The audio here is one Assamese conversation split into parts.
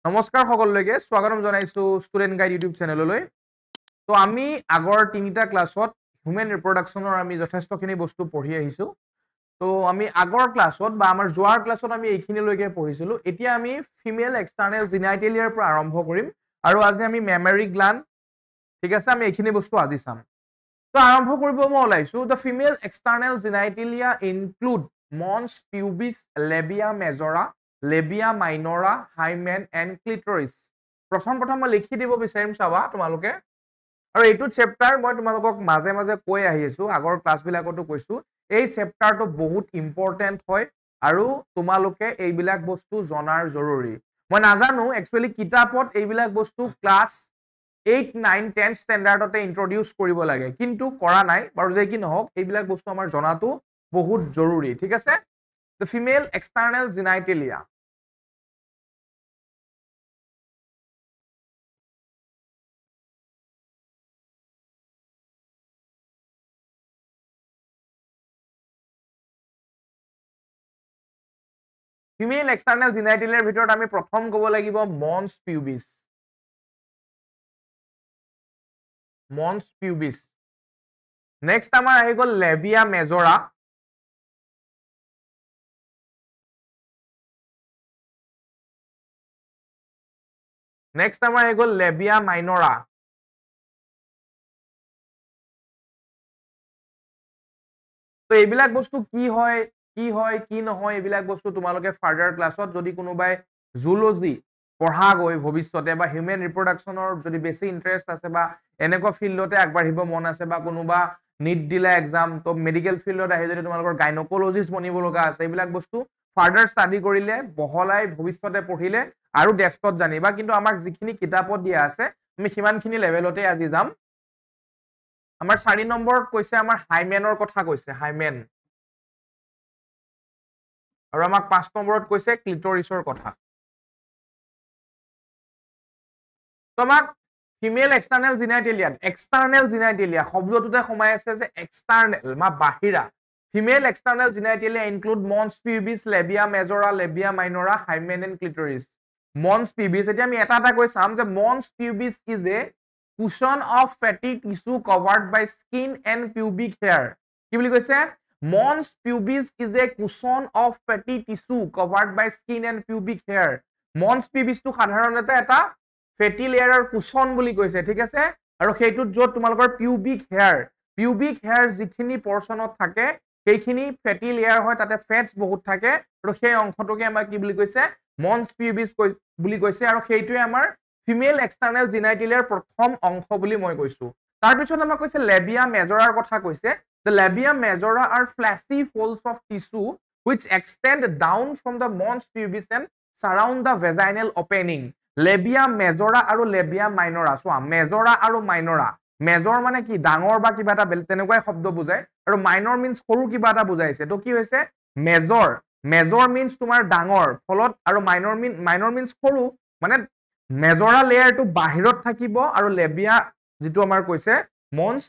নমস্কাৰ সকলোকে স্বাগতম জনাইছো ষ্টুডেন্ট গাইড ইউটিউব চেনেললৈ। তো আমি আগৰ তিনিটা ক্লাছত হিউম্যান ৰিপ্ৰডাকচনৰ আমি যথেষ্টখিনি বস্তু পঢ়ি আহিছো। তো আমি আগৰ ক্লাছত বা আমাৰ যোৱাৰ ক্লাছত আমি এইখিনিলৈকে পঢ়িছিলো। এতিয়া আমি ফিমেল এক্সটাৰ্নেল জিনাইটেলিয়াৰ পৰা আৰম্ভ কৰিম আৰু আজি আমি মেমাৰী গ্ল্যান্ড, ঠিক আছে, আমি এইখিনি বস্তু আজি চাম। তো আৰম্ভ কৰিব মই ওলাইছো। The female external genitalia include mons, pubis, labia majora, labia minora, hymen and clitoris. প্ৰথম মই লিখি দিব বিচাৰিম, চাবা তোমালোকে। আৰু এইটো চেপ্টাৰ মই তোমালোকক মাজে মাজে কৈ আহি আছো, আগৰ ক্লাছবিলাকতো কৈছো, এই চেপ্টাৰটো বহুত ইম্পৰ্টেণ্ট হয় আৰু তোমালোকে এইবিলাক বস্তু জনাৰ জৰুৰী। মই নাজানো একচুৱেলি কিতাপত এইবিলাক বস্তু ক্লাছ 8, 9, 10 ষ্টেণ্ডাৰ্ডতে ইন্ট্ৰডিউচ কৰিব লাগে, কিন্তু কৰা নাই বাৰু। যে কি নহওক, এইবিলাক বস্তু আমাৰ জনাটো বহুত জৰুৰী, ঠিক আছে। The female external genitalia. Female external জিনাইটেলিয়াৰ ভিতৰত আমি প্ৰথম ক'ব লাগিব mons pubis. Mons pubis. Next আমাৰ আহি গ'ল লেবিয়া মেজৰা। নেক্সট আমাৰ আহি গ'ল লেবিয়া মাইনৰা। তো এইবিলাক বস্তু কি হয় কি নহয়, এইবিলাক বস্তু তোমালোকে ফাৰ্দাৰ ক্লাছত যদি কোনোবাই জুলজি পঢ়া গৈ ভৱিষ্যতে বা হিউম্যান ৰিপ্ৰডাকচনৰ যদি বেছি ইন্টাৰেষ্ট আছে বা এনেকুৱা ফিল্ডতে আগবাঢ়িব মন আছে বা কোনোবা নিট দিলা এক্সাম, তো মেডিকেল ফিল্ডত আহি যদি তোমালোকৰ গাইনকলজিষ্ট বনিব লগা আছে, এইবিলাক বস্তু ফাৰ্দাৰ ষ্টাডি কৰিলে, বহলাই ভৱিষ্যতে পঢ়িলে আৰু ডেফটত জানিবা। কিন্তু আমাক যিখিনি কিতাপত দিয়া আছে আমি সিমানখিনি লেভেলতে আজি যাম। আমাৰ 4 নম্বৰত কৈছে আমাৰ হাইমেনৰ কথা কৈছে, হাইমেন। আৰু আমাক 5 নম্বৰত কৈছে ক্লিটৰিছৰ কথা। তো আমাক ফিমেল এক্সটাৰ্নেল জিনাইটেলিয়া শব্দটোতে সোমাই আছে যে এক্সটাৰ্নেল বা বাহিৰা। Female external genitalia include mons pubis, labia majora, labia minora, hymen and clitoris. Mons pubis, এতিয়া আমি এটা কৈ চাম যে mons pubis is a cushion of fatty tissue covered by skin and pubic hair. কি বুলি কৈছে? Mons pubis is a cushion of fatty tissue covered by skin and pubic hair. Mons pubis টো সাধাৰণতে এটা ফেটি লেয়াৰৰ কুশন বুলি কৈছে, ঠিক আছে। আৰু সেইটোত য'ত তোমালোকৰ পিউবিক হেয়াৰ যিখিনি পৰ্চনত থাকে সেইখিনি ফেটি লেয়াৰ হয়, তাতে ফেটছ বহুত থাকে আৰু সেই অংশটোকে আমাৰ কি বুলি কৈছে? মন্স পিউবিস বুলি কৈছে। আৰু সেইটোৱে আমাৰ ফিমেল এক্সটাৰ্নেল জিনাইটেলিয়াৰ প্ৰথম অংশ বুলি মই কৈছো। তাৰপিছত আমাক কৈছে লেবিয়া মেজৰাৰ কথা কৈছে। The labia majora are fleshy folds of tissue which extend down from the mons pubis and surround the vaginal opening. Libya মেজৰা আৰু লেবিয়া মাইনৰা। চোৱা, মেজৰা আৰু মাইনৰা, মেজৰ মানে কি? ডাঙৰ বা কিবা এটা তেনেকুৱাই শব্দ বুজায়, আৰু মাইনৰ মিন্স সৰু কিবা এটা বুজাইছে। তো কি হৈছে? মেজৰ মিন্স তোমাৰ ডাঙৰ, ফলত আৰু মাইনৰ মিন্স সৰু, মানে মেজৰা লেয়াৰটো বাহিৰত থাকিব আৰু লেবিয়া যিটো আমাৰ কৈছে মন্স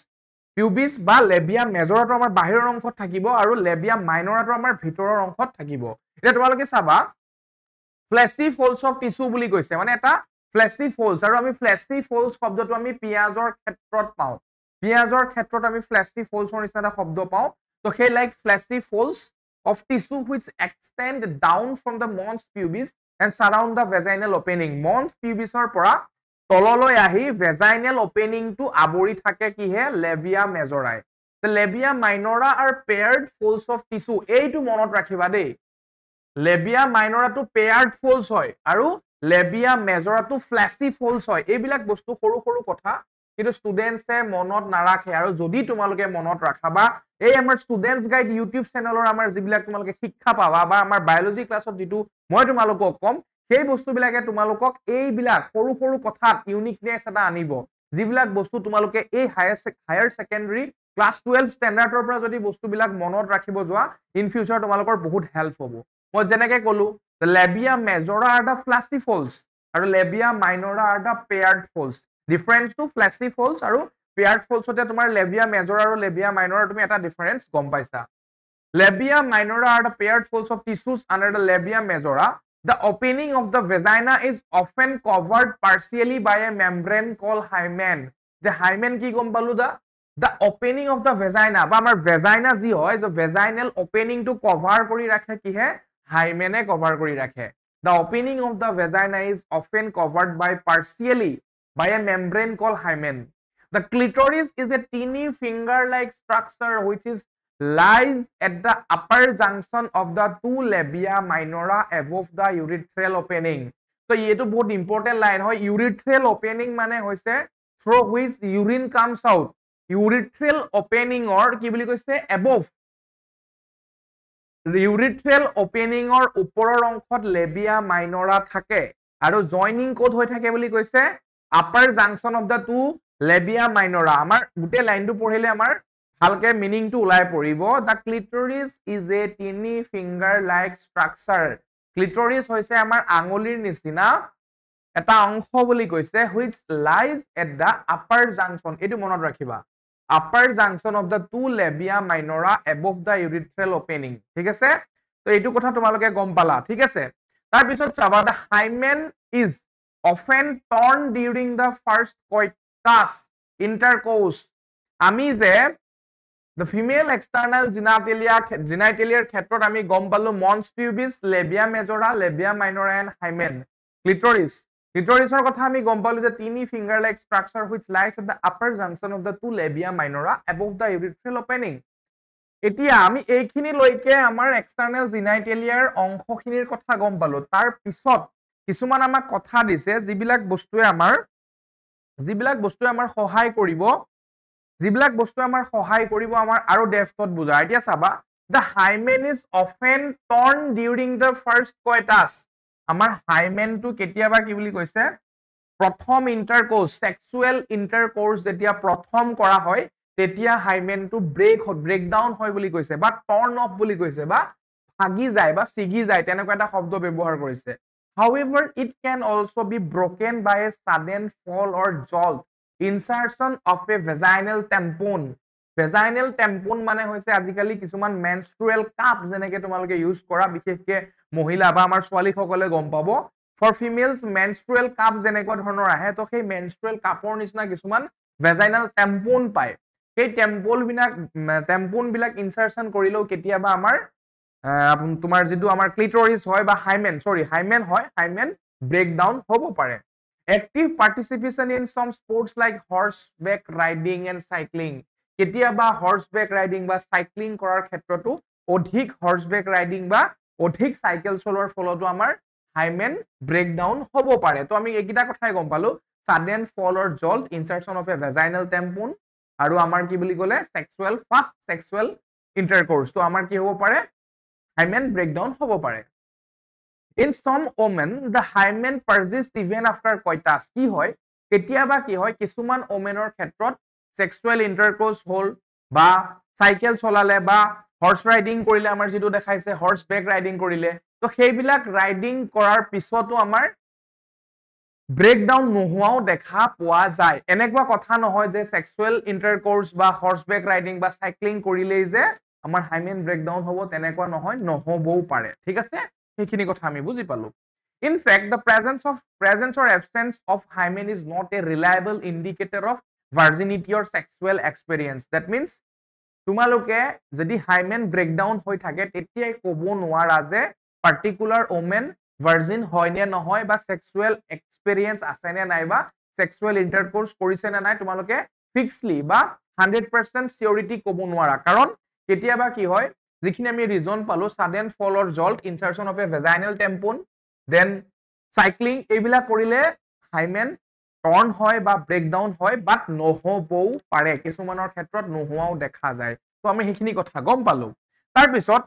পিউবিস বা লেবিয়া মেজৰাটো আমাৰ বাহিৰৰ অংশত থাকিব আৰু লেবিয়া মাইনৰাটো আমাৰ ভিতৰৰ অংশত থাকিব। এতিয়া তোমালোকে চাবা, ফ্লেচি ফল্ডছ অফ টিস্যু বুলি কৈছে, মানে এটা ফ্লেচি ফল্ডছ। আৰু আমি ফ্লেচি ফল্ডছ শব্দটো আমি পিঁয়াজৰ ক্ষেত্ৰত পাওঁ। পিঁয়াজৰ ক্ষেত্ৰত আমি ফ্লেচি ফল্ডছৰ নিচিনা এটা শব্দ পাওঁ। তো সেই like ফ্লেচি ফল্ডছ of tissue which extend down from the mons pubis and surround the vaginal opening. Mons pubisৰ পৰা তললৈ আহি ভেজাইনেল অপেনিংটো আৱৰি থাকে কিহে? লেবিয়া মেজৰাই। লেবিয়া মাইনৰা আৰু পেয়াৰ্ড ফল্ডছ অফ টিস্যু, এইটো মনত ৰাখিবা দেই। লেবিয়া মাইনৰাটো পেয়াৰ্ড ফল্ডছ হয় আৰু লেবিয়া মেজৰাটো ফ্লেচি ফল্ডছ হয়। এইবিলাক বস্তু সৰু সৰু কথা, কিন্তু ষ্টুডেণ্টছে মনত নাৰাখে। আৰু যদি তোমালোকে মনত ৰাখাবা, এই আমাৰ ষ্টুডেণ্টছ গাইড ইউটিউব চেনেলৰ আমাৰ যিবিলাক তোমালোকে শিক্ষা পাবা বা আমাৰ বায়লজি ক্লাছত যিটো মই তোমালোকক ক'ম, সেই বস্তুবিলাকে তোমালোকক এইবিলাক সৰু সৰু কথাত ইউনিকনেছ এটা আনিব, যিবিলাক বস্তু তোমালোকে এই হায়াৰ ছেকেণ্ডাৰী ক্লাছ 12 ষ্টেণ্ডাৰ্ডৰ পৰা যদি বস্তুবিলাক মনত ৰাখিব যোৱা, ইন ফিউচাৰ তোমালোকৰ বহুত হেল্প হ'ব। মই যেনেকে ক'লো, লেবিয়া মেজৰা আৰ দ্য ফ্লেচি ফল্ডছ আৰু লেবিয়া মাইনৰা আৰ দ্য পেয়াৰ্ড ফল্ডছ। ডিফাৰেন্সটো ফ্লেচি ফল্ডছ আৰু পেয়াৰ্ড ফল্ডছতে তোমাৰ লেবিয়া মেজৰা আৰু লেবিয়া মাইনৰা তুমি এটা ডিফাৰেন্স গম পাইছা। Labia minora are the paired folds of tissues under the labia majora The opening of the vagina is often covered partially by a membrane called hymen. The hymen ki gom palu da? The opening of the vagina ba amar vagina ji hoy so vaginal opening to cover kori rakhe ki hai hymen e cover kori rakhe. The opening of the vagina is often covered by partially by a membrane called hymen. The clitoris is a teeny finger-like structure which is lies at the upper junction of the two labia minora above the urethral opening. So ये तो बहुत important line है. Urethral opening माने होइसे through which urine comes out. Urethral opening or কি বুলি কৈছে above. Urethral opening or ওপৰৰ অংশত labia minora থাকে আৰু joining ক'ত হৈ থাকে বুলি কৈছে upper junction of the two labia minora. আমাৰ গোটে লাইনটো পঢ়িলে আমাৰ ভালকে মিনিং টু উলাই পৰিব. The clitoris is a teeny finger like structure. Clitoris হৈছে আমাৰ আঙুলিৰ নিচিনা এটা অংশ বুলি কৈছে which lies at the upper junction. এটো মনত ৰাখিবা. Upper junction of the two labia minora above the urethral opening. ঠিক আছে? তো এইটো কথা তোমালোকে গম পালা. ঠিক আছে? তাৰ পিছত চাবা the hymen is often torn during the first coitus intercourse. আমি যে the female external genitalia ক্ষেত্ৰত আমি গম পালো mons pubis, labia majora, labia minora and hymen. Clitoris Clitorisৰ কথা আমি গম পালো যে teeny finger like structure which lies at the upper junction of the two labia minora above the urethral opening. এতিয়া আমি এইখিনি লৈকে আমাৰ external genitalia অংশখিনিৰ কথা গম পালো. তাৰ পিছত কিছুমান আমাক কথা দিছে যিবিলাক বস্তুৱে আমাৰ সহায় কৰিব আমাৰ আৰু ডেপথত বুজা. এতিয়া চাবা the hymen is often torn during the first coitus. আমাৰ hymen টো কেতিয়াবা কি বুলি কৈছে প্ৰথম ইন্টাৰকোৰ্স সেক্সুৱেল ইন্টাৰকোৰ্স যেতিয়া প্ৰথম কৰা হয় তেতিয়া hymen টো ব্ৰেক ডাউন হয় বুলি কৈছে বা torn off বুলি কৈছে বা ভাগি যায় বা ছিগি যায় তেনেকুৱা এটা শব্দ ব্যৱহাৰ কৰিছে. However, it can also be broken by a sudden fall or jolt. Insertion of a vaginal tampon. Vaginal tampon মানে হৈছে আজিকালি কিছুমান menstrual cup যেনেকে তোমালোকে ইউজ কৰা বিশেষকে মহিলা বা আমাৰ ছোৱালী সকলে গম পাব. For females menstrual cup যেনেকুৱা ধৰণৰ আহে তো সেই menstrual cupৰ নিচিনা কিছুমান vaginal tampon পায়. সেই tampon বিলাক insertion কৰিলেও কেতিয়াবা আমাৰ তোমাৰ যেটো আমাৰ clitoris হয় বা hymen হয় hymen breakdown হ'ব পাৰে. Active participation in some sports like horseback riding and cycling. কেতিয়াবা horseback riding বা cycling কৰাৰ ক্ষেত্ৰতো অধিক horseback riding বা অধিক সাইকেল চলোৱাৰ ফলতো আমাৰ hymen breakdown হ'ব পাৰে. তো আমি এইকিটা কথাই গম পালো sudden fall or jolt, insertion of a vaginal tampon আৰু আমাৰ কি বুলি ক'লে first sexual intercourse. তো আমাৰ কি হ'ব পাৰে hymen breakdown হ'ব পাৰে. In some women the hymen persists even after coitus. কি হয় কেতিয়াবা কি হয় কিছুমান ওমেনৰ ক্ষেত্ৰত sexual intercourse হল বা সাইকেল চলালে বা হৰ্স ৰাইডিং কৰিলে আমাৰ যেটো দেখাইছে হৰ্সবেক ৰাইডিং কৰিলে তো সেইবিলাক ৰাইডিং কৰাৰ পিছতো আমাৰ ব্ৰেকডাউন নোহোৱাও দেখা পোৱা যায়. এনেকুৱা কথা নহয় যে sexual intercourse বা হৰ্সবেক ৰাইডিং বা সাইক্লিং কৰিলেই যে আমাৰ hymen breakdown হ'ব তেনেকুৱা নহয় নহবও পাৰে. ঠিক আছে সেইখিনি কথা আমি বুজি পালো. In fact, the presence or absence of hymen is not a reliable indicator of virginity or sexual experience. That means তোমালোকে যদি hymen breakdown হৈ থাকে তেতিয়াই ক'ব নোৱাৰা যে particular woman virgin হয় নে নহয় বা sexual experience আছে নে নাই বা sexual intercourse কৰিছে নে নাই তোমালোকে fixedly বা 100% surety ক'ব নোৱাৰা. কাৰণ কেতিয়াবা কি হয় যিখিনি আমি ৰিজন পালো sudden fall or jolt, insertion of a vaginal tampon, then cycling এইবিলাক কৰিলে hymen torn হয় বা breakdown হয় বাট নহবও পাৰে কিছুমানৰ ক্ষেত্ৰত নোহোৱাও দেখা যায়. তো আমি সেইখিনি কথা গম পালো. তাৰ পিছত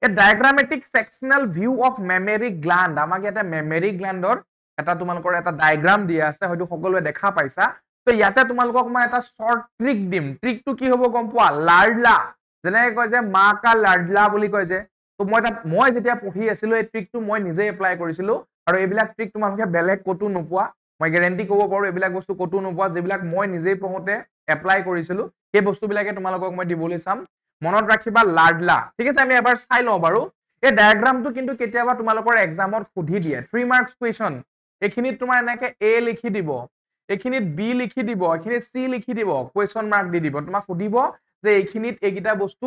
a diagrammatic sectional view of mammary gland. আমাক এটা mammary glandৰ এটা তোমালোকৰ এটা ডায়াগ্ৰাম দিয়া আছে হয়তো সকলোৱে দেখা পাইছা. তো ইয়াতে তোমালোকক মই এটা শৰ্ট ট্ৰিক দিম. ট্ৰিকটো কি হ'ব গম পোৱা লাডলা যেনেকৈ কয় যে মা কা লাডলা বুলি কয় যে তো মই যেতিয়া পঢ়ি আছিলো এই ট্ৰিকটো মই নিজে এপ্লাই কৰিছিলো আৰু এইবিলাক ট্ৰিক তোমালোকে বেলেগ কতো নোপোৱা. মই গ্যাৰান্টি ক'ব পাৰো এইবিলাক বস্তু কতো নোপোৱা যিবিলাক মই নিজেই পঢ়োতে এপ্লাই কৰিছিলো সেই বস্তুবিলাকে তোমালোকক মই দিবলৈ চাম. মনত ৰাখিবা লাডলা. ঠিক আছে আমি এবাৰ চাই লওঁ বাৰু এই ডায়াগ্ৰামটো কিন্তু কেতিয়াবা তোমালোকৰ এক্সামত সুধি দিয়ে 3 মাৰ্কস কোৱেশ্চন এখিনিত তোমাৰ এনেকে এ লিখি দিব এখিনিত বি লিখি দিব এখিনিত সি লিখি দিব কোৱেশ্চন মাৰ্ক দি দিব তোমাক সুধিব যে এইখিনিত এইগিটা বস্তু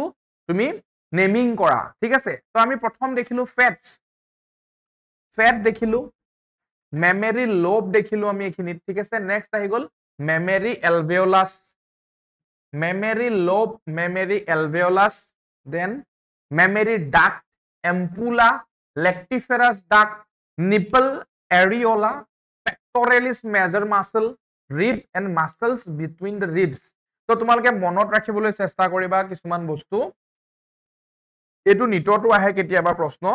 তুমি নেমিং কৰা ঠিক আছে তো আমি প্ৰথম দেখিলো ফেট দেখিলো মেমৰি লোব দেখিলো আমি এখিনিত ঠিক আছে নেক্সট আহি গল mammary alveolus mammary lobe mammary alveolus then mammary duct ampulla lactiferous duct nipple areola pectoralis major muscle rib and muscles between the ribs তো তোমালকে মনত ৰাখিবলৈ চেষ্টা কৰিবা কিছুমান বস্তু এটো নিটটো আহে কেতিয়াবা প্ৰশ্ন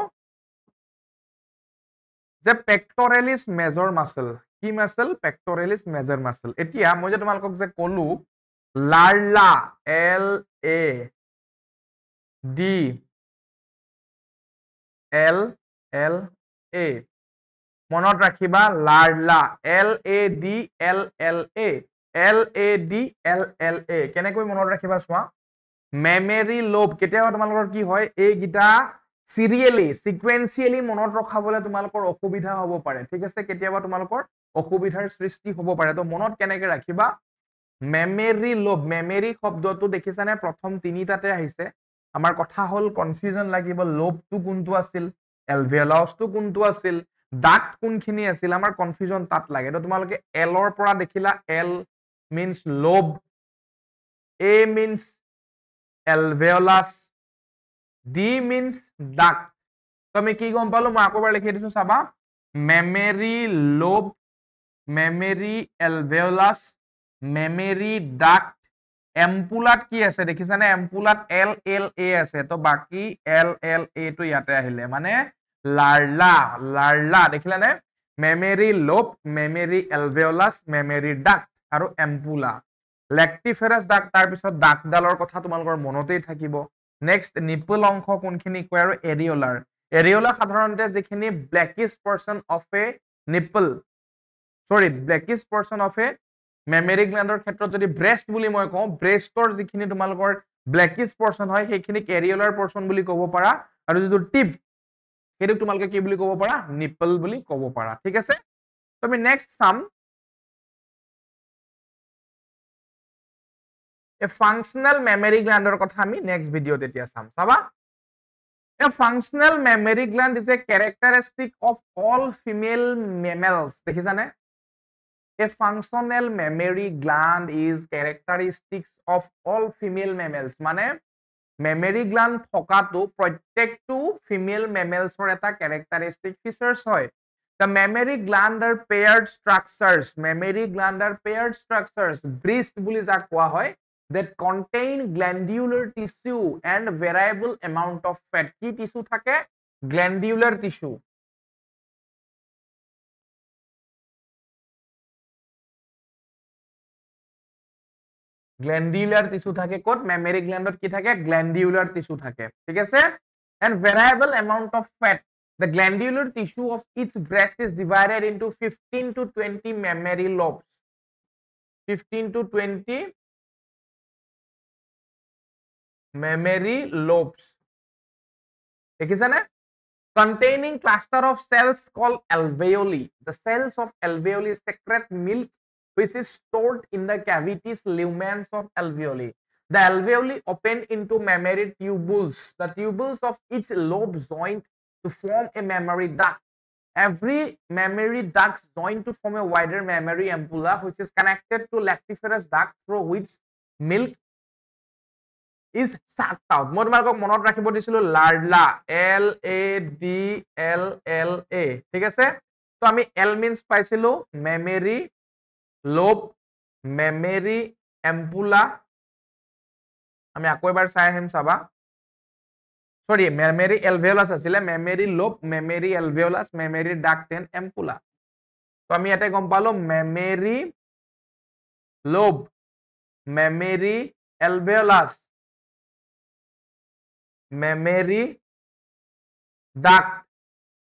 যে pectoralis major muscle কি মাসল pectoralis major muscle এতিয়া মই যে তোমালকক যে কলু লাৰলা L A D L L A মনত ৰাখিবা লাৰলা L A D L L A L A D L L A কেনেকৈ মনত ৰাখিবা চোৱা মেমৰি লোব কেতিয়াবা তোমালোকৰ কি হয় এই গিটা সিৰিয়ালি সিকুৱেন্সিয়ালি মনত ৰখাবলৈ তোমালোকৰ অসুবিধা হ'ব পাৰে ঠিক আছে কেতিয়াবা তোমালোকৰ অসুবিধাৰ সৃষ্টি হ'ব পাৰে তো মনত কেনেকৈ ৰাখিবা মেমৰি লোব মেমৰি শব্দটো দেখিছানে প্ৰথম তিনিটাতে আহিছে আমাৰ কথা হল কনফিউজন লাগিব লোবটো কোনটো আছিল এলভিওলাছটো কোনটো আছিল ডাক্ট কোনখিনি আছিল আমাৰ কনফিউজন তাত লাগে তো তোমালোকে এলৰ পৰা দেখিলা L means lobe A means alveolus D means duct তো আমি কি গম পালো মই আকবাৰ লিখি দিছো চাবা mammary lobe mammary alveolus mammary duct এম্পুলাত কি আছে দেখিছানে এম্পুলাত L L A আছে তো বাকি L L A টো ইয়াতে আহিলে মানে লাৰলা দেখিলানে mammary lobe mammary alveolus mammary duct আৰু এম্পুলা লেক্টিফেৰাস ডাক্ট তাৰ পিছত ডাক্টডালৰ কথা তোমালোকৰ মনতেই থাকিব নেক্সট নিপল অংশ কোনখিনি কয় আৰু এৰিওলা সাধাৰণতে যিখিনি blackish portion of a nipple blackish portion of a mammary গ্ল্যান্ডৰ ক্ষেত্ৰত যদি ব্ৰেষ্ট বুলি মই কওঁ ব্ৰেষ্টৰ যিখিনি তোমালোকৰ ব্লেকিশ পৰ্চন হয় সেইখিনি এৰিওলাৰ পৰ্চন বুলি ক'ব পাৰা আৰু যিটো টিপ সেইটো তোমালোকে কি বুলি ক'ব পাৰা নিপল বুলি ক'ব পাৰা ঠিক আছে তুমি নেক্সট চাম A functional mammary gland or kotha ami next video tetia sam saba a functional mammary gland is a characteristic of all female mammals dekhisane a functional mammary gland is characteristics of all female mammals mane mammary gland thokatu prottektu female mammals or eta characteristic features hoy the mammary gland are paired structures breast buli jak koa hoy that contain glandular tissue and variable amount of fat ki tissue thake glandular tissue thake kot mammary gland ki thake glandular tissue thake thik ase and variable amount of fat the glandular tissue of each breast is divided into 15 to 20 mammary lobes 15 to 20 mammary lobes dekhisane containing cluster of cells called alveoli the cells of alveoli secrete milk which is stored in the cavities lumens of alveoli the alveoli open into mammary tubules the tubules of each lobe joint to form a mammary duct every mammary duct joined to form a wider mammary ampulla which is connected to lactiferous duct through which milk is sucked out মই তোমালোকক মনত ৰাখিব দিছিলো লাৰলা L A D L L A ঠিক আছে তো আমি L means পাইছিলো মেমৰি লোব মেমৰি এম্পুলা আমি আকৌ এবাৰ চাই আহিম চাবা সৰি মেমৰি এলভিওলাস আছিল mammary lobe mammary alveolus mammary duct and ampulla তো আমি ইয়াতে গম পালো mammary lobe mammary alveolus mammary duct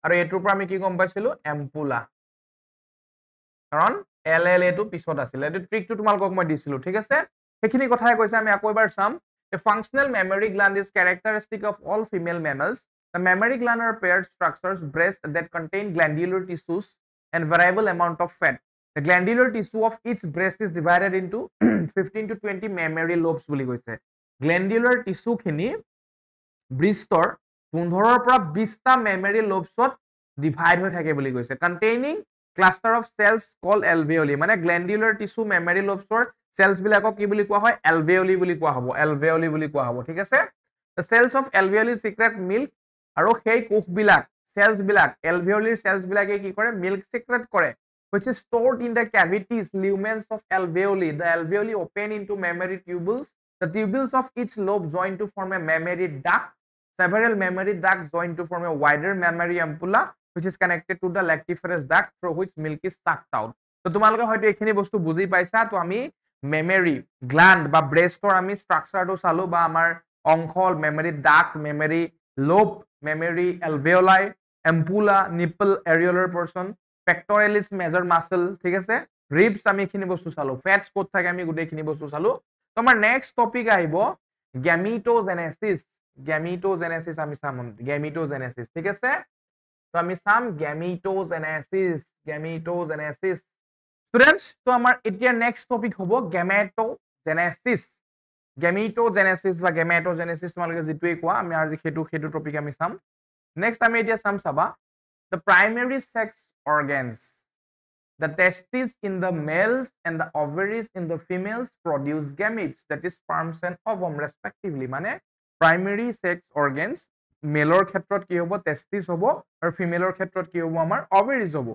আৰু এটোৰ পৰা আমি কি গম পাইছিলো এম্পুলা কাৰণ এল এল এটো পিছত আছিল এটো ট্ৰিকটো তোমালোকক মই দিছিলো ঠিক আছে সেইখিনি কথাই কৈছে আমি আকৌ এবাৰ চাম a functional mammary gland is characteristic of all female mammals The mammary gland are paired structures breast that contain glandular tissues and variable amount of fat. The glandular tissue of each breast is divided into 15 to 20 mammary lobes বুলি কৈছে glandular tissue খিনি breastor 15 পৰা 20 টা mammary lobesত divide হৈ থাকে বুলি কৈছে containing cluster of cells called alveoli মানে glandular tissue mammary lobesৰ cells বিলাকক কি বুলি কোৱা হয় alveoli বুলি কোৱা হ'ব alveoli বুলি কোৱা হ'ব ঠিক আছে the cells of alveoli secrete milk আৰু সেই কোষবিলাক cells বিলাক alveoli cells বিলাকে কি কৰে milk secrete কৰে which is stored in the cavities lumens of alveoli the alveoli open into mammary tubules the tubules of each lobe join to form a mammary duct several mammary ducts join to form a wider mammary ampulla which is connected to the lactiferous duct through which milk is sucked out তো তোমালোকে হয়তো এইখিনি বস্তু বুজি পাইছা তো আমি মেমৰি গ্ল্যান্ড বা ব্ৰেষ্টৰ আমি ষ্ট্ৰাকচাৰটো চালো বা আমাৰ অংশল mammary duct mammary lobe mammary alveoli ampulla nipple এৰিওলাৰ পৰ্চন পেক্টৰেলিস মেজৰ মাসল ঠিক আছে ৰিবস আমি এইখিনি বস্তু চালো ফেটস ক'ত থাকে আমি গোটেইখিনি বস্তু চালো তো আমাৰ নেক্সট টপিক আহিব গেমিটোজেনেসিস আমি চাম গেমিটোজেনেসিস ঠিক আছে তো আমি চাম গেমিটোজেনেসিস স্টুডেন্টস তো আমাৰ এতিয়া নেক্সট টপিক হ'ব গেমেটোজেনেসিস বা গেমেটোজেনেসিস তোমালোকে যেটোই কোৱা আমি আজি হেতু টপিক আমি চাম নেক্সট আমি এতিয়া চাম চাবা the primary sex organs the testes in the males and the ovaries in the females produce gametes that is sperms and ovum respectively মানে primary sex organs মেলৰ ক্ষেত্ৰত কি হ'ব testes হ'ব আৰু ফিমেলৰ ক্ষেত্ৰত কি হ'ব আমাৰ ovaries হ'ব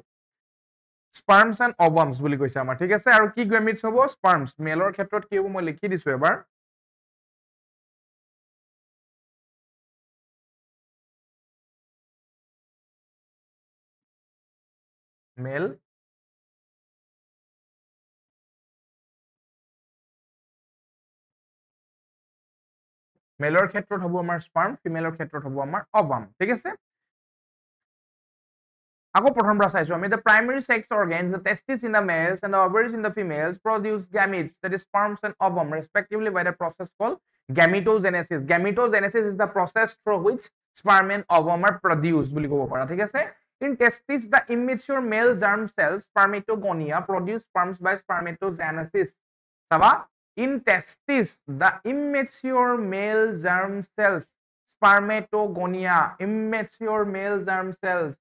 sperms and ovums বুলি কৈছে আমাৰ ঠিক আছে আৰু কি gametes হ'ব sperms মেলৰ ক্ষেত্ৰত কি হ'ব মই লিখি দিছো এবাৰ male মেলৰ ক্ষেত্ৰত হ'ব আমাৰ sperm ফিমেলৰ ক্ষেত্ৰত হ'ব আমাৰ ovum ঠিক আছে আকৌ প্ৰথম পৰা চাইছো আমি the primary sex organs the testes in the males and the ovaries in the females produce gametes that is sperms and ovum respectively by the process called gametogenesis is the process through which sperm and ovum are produced বুলি ক'ব পাৰা ঠিক আছে in testes the immature male germ cells spermatogonia produce sperms by spermatogenesis চাবা in testes the immature male germ cells spermatogonia immature male germ cells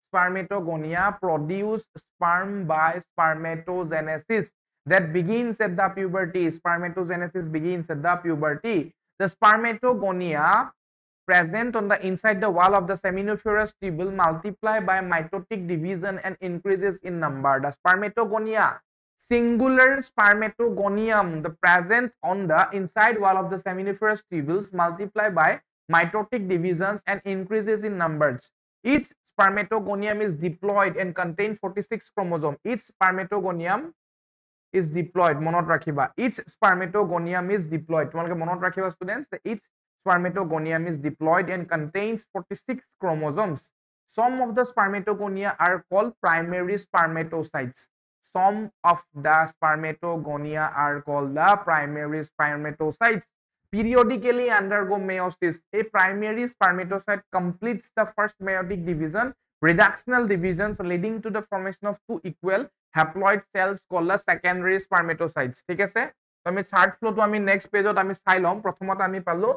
spermatogonia produce sperm by spermatogenesis that begins at the puberty spermatogenesis begins at the puberty the spermatogonia present on the inside the wall of the seminiferous tubule multiply by mitotic division and increases in number the spermatogonia singular spermatogonium the present on the inside wall of the seminiferous tubules multiply by mitotic divisions and increases in numbers each spermatogonium is diploid and contain 46 chromosomes each spermatogonium is diploid monot rakhiba each spermatogonium is diploid তোমালোকে মনত ৰাখিবা students each spermatogonium is diploid and contains 46 chromosomes some of the spermatogonia are called primary spermatocytes some of the spermatogonia are called the primary spermatocytes periodically undergo meiosis a primary spermatocyte completes the first meiotic division reductional divisions leading to the formation of two equal haploid cells called the secondary spermatocytes ঠিক আছে তো আমি চাৰ্ট ফ্লোটো আমি নেক্সট পেজত আমি চাই লম প্ৰথমতে আমি পালো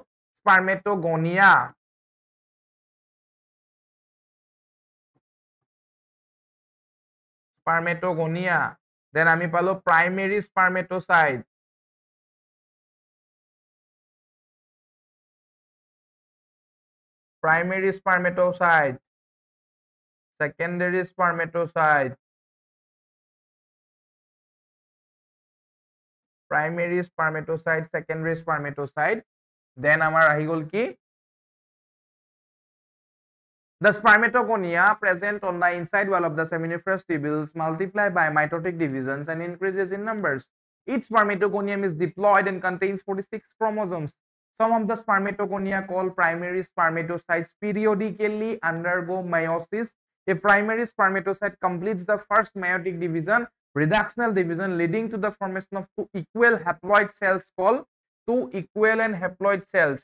spermatogonia then আমি পালো primary spermatocyte secondary spermatocyte primary spermatocyte secondary spermatocyte then amar ahi gol ki the spermatogonia present on the inside wall of the seminiferous tubules multiply by mitotic divisions and increases in numbers each spermatogonium is diploid and contains 46 chromosomes some of the spermatogonia called primary spermatocytes periodically undergo meiosis a primary spermatocyte completes the first meiotic division reductional division leading to the formation of two equal haploid cells called two equivalent haploid cells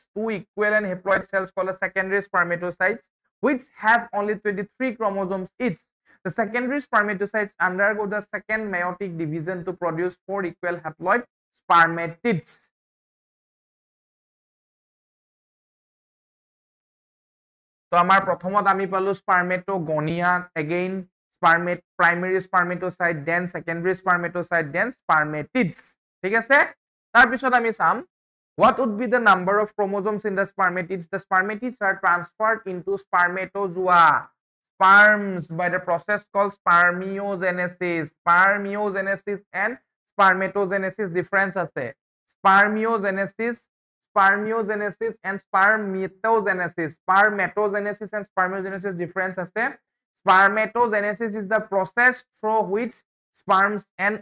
called as secondary spermatocytes, which have only 23 chromosomes each. The secondary spermatocytes undergo the second meiotic division to produce 4 equal haploid spermatids. So amar prothomot ami palu spermatogonia, again primary spermatocyte, then secondary spermatocyte, then spermatids. ঠিক আছে? তাৰ পিছত আমি চাম what would be the number of chromosomes in the spermatids? The spermatids are transferred into spermatozoa, sperms, by the process called spermiogenesis. Spermiogenesis and spermatogenesis difference আছে. Spermiogenesis and spermatogenesis. Spermatogenesis and spermiogenesis difference আছে. Spermatogenesis is the process through which sperms and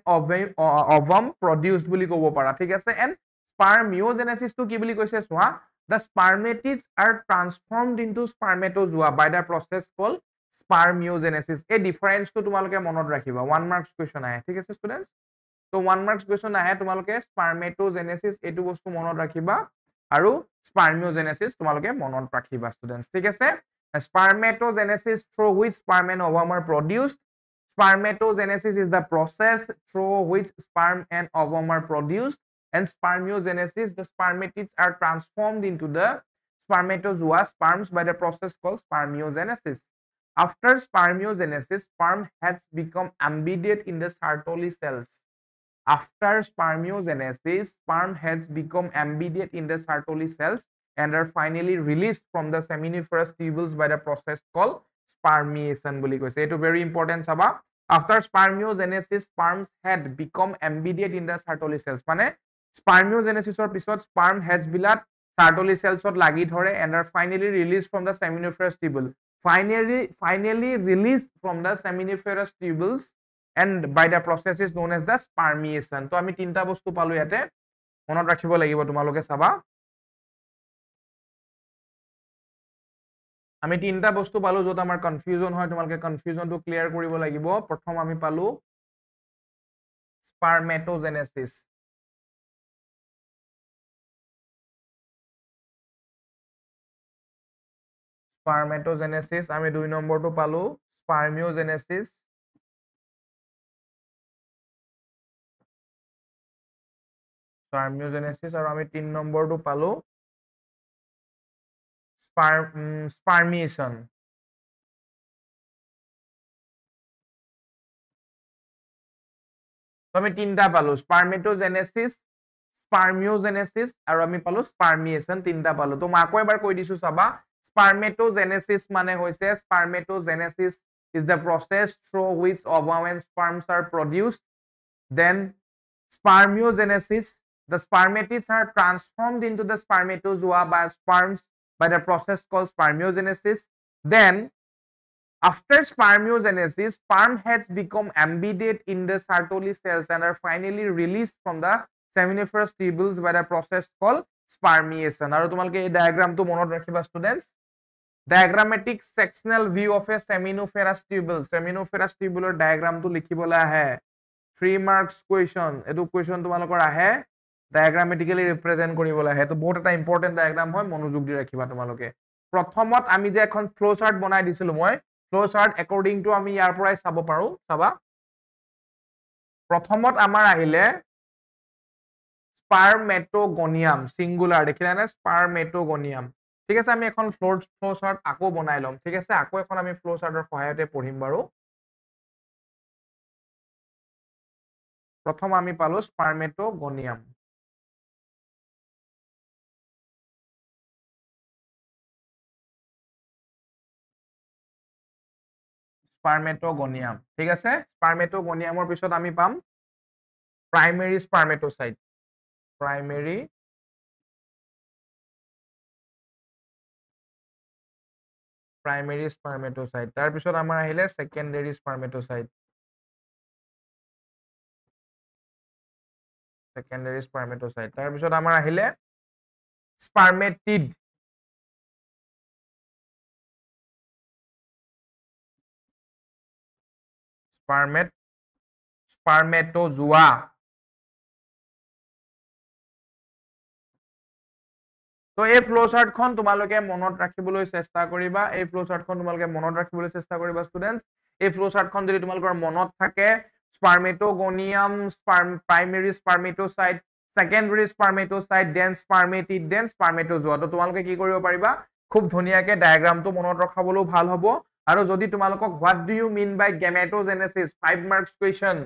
ovum produced বুলি ক'ব পাৰা, ঠিক আছে? And spermiogenesis to কি বুলি কৈছে চোৱা, the spermatids are transformed into spermatozoa by the process called spermiogenesis. এই difference to তোমালোকে মনত ৰাখিবা, 1 marks question আহে, ঠিক আছে students? তো 1 marks question আহে, তোমালোকে spermatogenesis এইটো বস্তু মনত ৰাখিবা আৰু spermiogenesis তোমালোকে মনত ৰাখিবা students, ঠিক আছে? Spermatogenesis through which sperm and ovum are produced. Spermatogenesis is the process through which sperm and ovum are produced. And spermiogenesis, the spermatids are transformed into the spermatozoa, sperms, by the process called spermiogenesis. After spermiogenesis, sperm heads become embedded in the Sertoli cells. After spermiogenesis, sperm heads become embedded in the Sertoli cells and are finally released from the seminiferous tubules by the process called spermiation বুলি কৈছে. It's very important চাবা. After spermiogenesis, sperm's head become embedded in the Sertoli cells. মানে spermiogenesis or pisot sperm heads bilat Sertoli cells ot lagi dhore and are finally released from the seminiferous tubule. Finally released from the seminiferous tubules and by the process is known as the spermiation. So ami tinta bostu palu yate monot rakhibo lagibo tumaloke saba. আমি তিনটা বস্তু পালো যত আমাৰ কনফিউজন হয়, তোমালোকে কনফিউজনটো ক্লিয়াৰ কৰিব লাগিব। প্ৰথম আমি পালো স্পাৰমেটোজেনেসিস। স্পাৰমেটোজেনেসিস, আমি 2 নম্বৰটো পালো স্পাৰমিওজেনেসিস। স্পাৰমিওজেনেসিস আৰু আমি 3 নম্বৰটো পালো spermiation. তো আমি তিনটা পালো spermatogenesis, spermiogenesis আৰু আমি পালো spermiation, তিনটা পালো। তো মই আকৌ এবাৰ কৈ দিছো চাবা, spermatogenesis মানে হৈছে spermatogenesis is the process through which ovum and sperms are produced. Then spermiogenesis, the spermatids are transformed into the spermatozoa by sperms by the process called spermiogenesis. Then after spermiogenesis, sperm heads become embedded in the Sertoli cells and are finally released from the seminiferous tubules by the process called spermiation. আৰু তোমালোকে এই ডায়াগ্ৰামটো মনত ৰাখিবা students. Diagrammatic sectional view of a seminiferous tubule. Seminiferous tubule diagramটো লিখিবলৈ আহে 3 marks question. এটো question তোমালোকৰ আহে diagrammatically represent কৰিবলৈ আহে। তো বহুত এটা ইম্পৰ্টেন্ট ডায়াগ্ৰাম হয়, মনোযোগ দি ৰাখিবা তোমালোকে। প্ৰথমত আমি যে এখন ফ্লো চাৰ্ট বনাই দিছিলো মই, ফ্লো চাৰ্ট according to আমি ইয়াৰ পৰাই চাব পাৰো, চাবা। প্ৰথমত আমাৰ আহিলে স্পাৰমেটোগনিয়াম, সিঙ্গুলাৰ, দেখিলা না স্পাৰমেটোগনিয়াম। ঠিক আছে, আমি এখন ফ্লো চাৰ্ট আকৌ বনাই লম, ঠিক আছে? আকৌ এখন আমি ফ্লো চাৰ্টৰ সহায়তে পঢ়িম বাৰু। প্ৰথম আমি পালো স্পাৰমেটোগনিয়াম। স্পাৰমেটোগনিয়াম, ঠিক আছে? স্পাৰমেটোগনিয়ামৰ পিছত আমি পাম প্ৰাইমেৰী স্পাৰমেটোসাইট। প্ৰাইমেৰী স্পাৰমেটোসাইট। তাৰ পিছত আমাৰ আহিলে সেকেন্ডাৰী স্পাৰমেটোসাইট। সেকেন্ডাৰী স্পাৰমেটোসাইট। তাৰ পিছত আমাৰ আহিলে স্পাৰমেটিড। স্পাৰমেটোজোৱা। তো এই ফ্লো চাৰ্টখন তোমালোকে মনত ৰাখিবলৈ চেষ্টা কৰিবা এই ফ্লো চাৰ্টখন তোমালোকে মনত ৰাখিবলৈ চেষ্টা কৰিবা ষ্টুডেন্টস এই ফ্লো চাৰ্টখন যদি তোমালোকৰ মনত থাকে স্পাৰ্মেটোগনিয়াম প্ৰাইমেৰী স্পাৰ্মেটোসাইট সেকেন্ডাৰী স্পাৰ্মেটোসাইট দেন স্পাৰ্মেটিড দেন স্পাৰ্মেটোজোৱা তো তোমালোকে কি কৰিব পাৰিবা খুব ধুনীয়াকে ডায়াগ্ৰামটো মনত ৰখাবলৈ ভাল হ'ব আৰু যদি তোমালোকক what do you mean by gametogenesis 5 marks question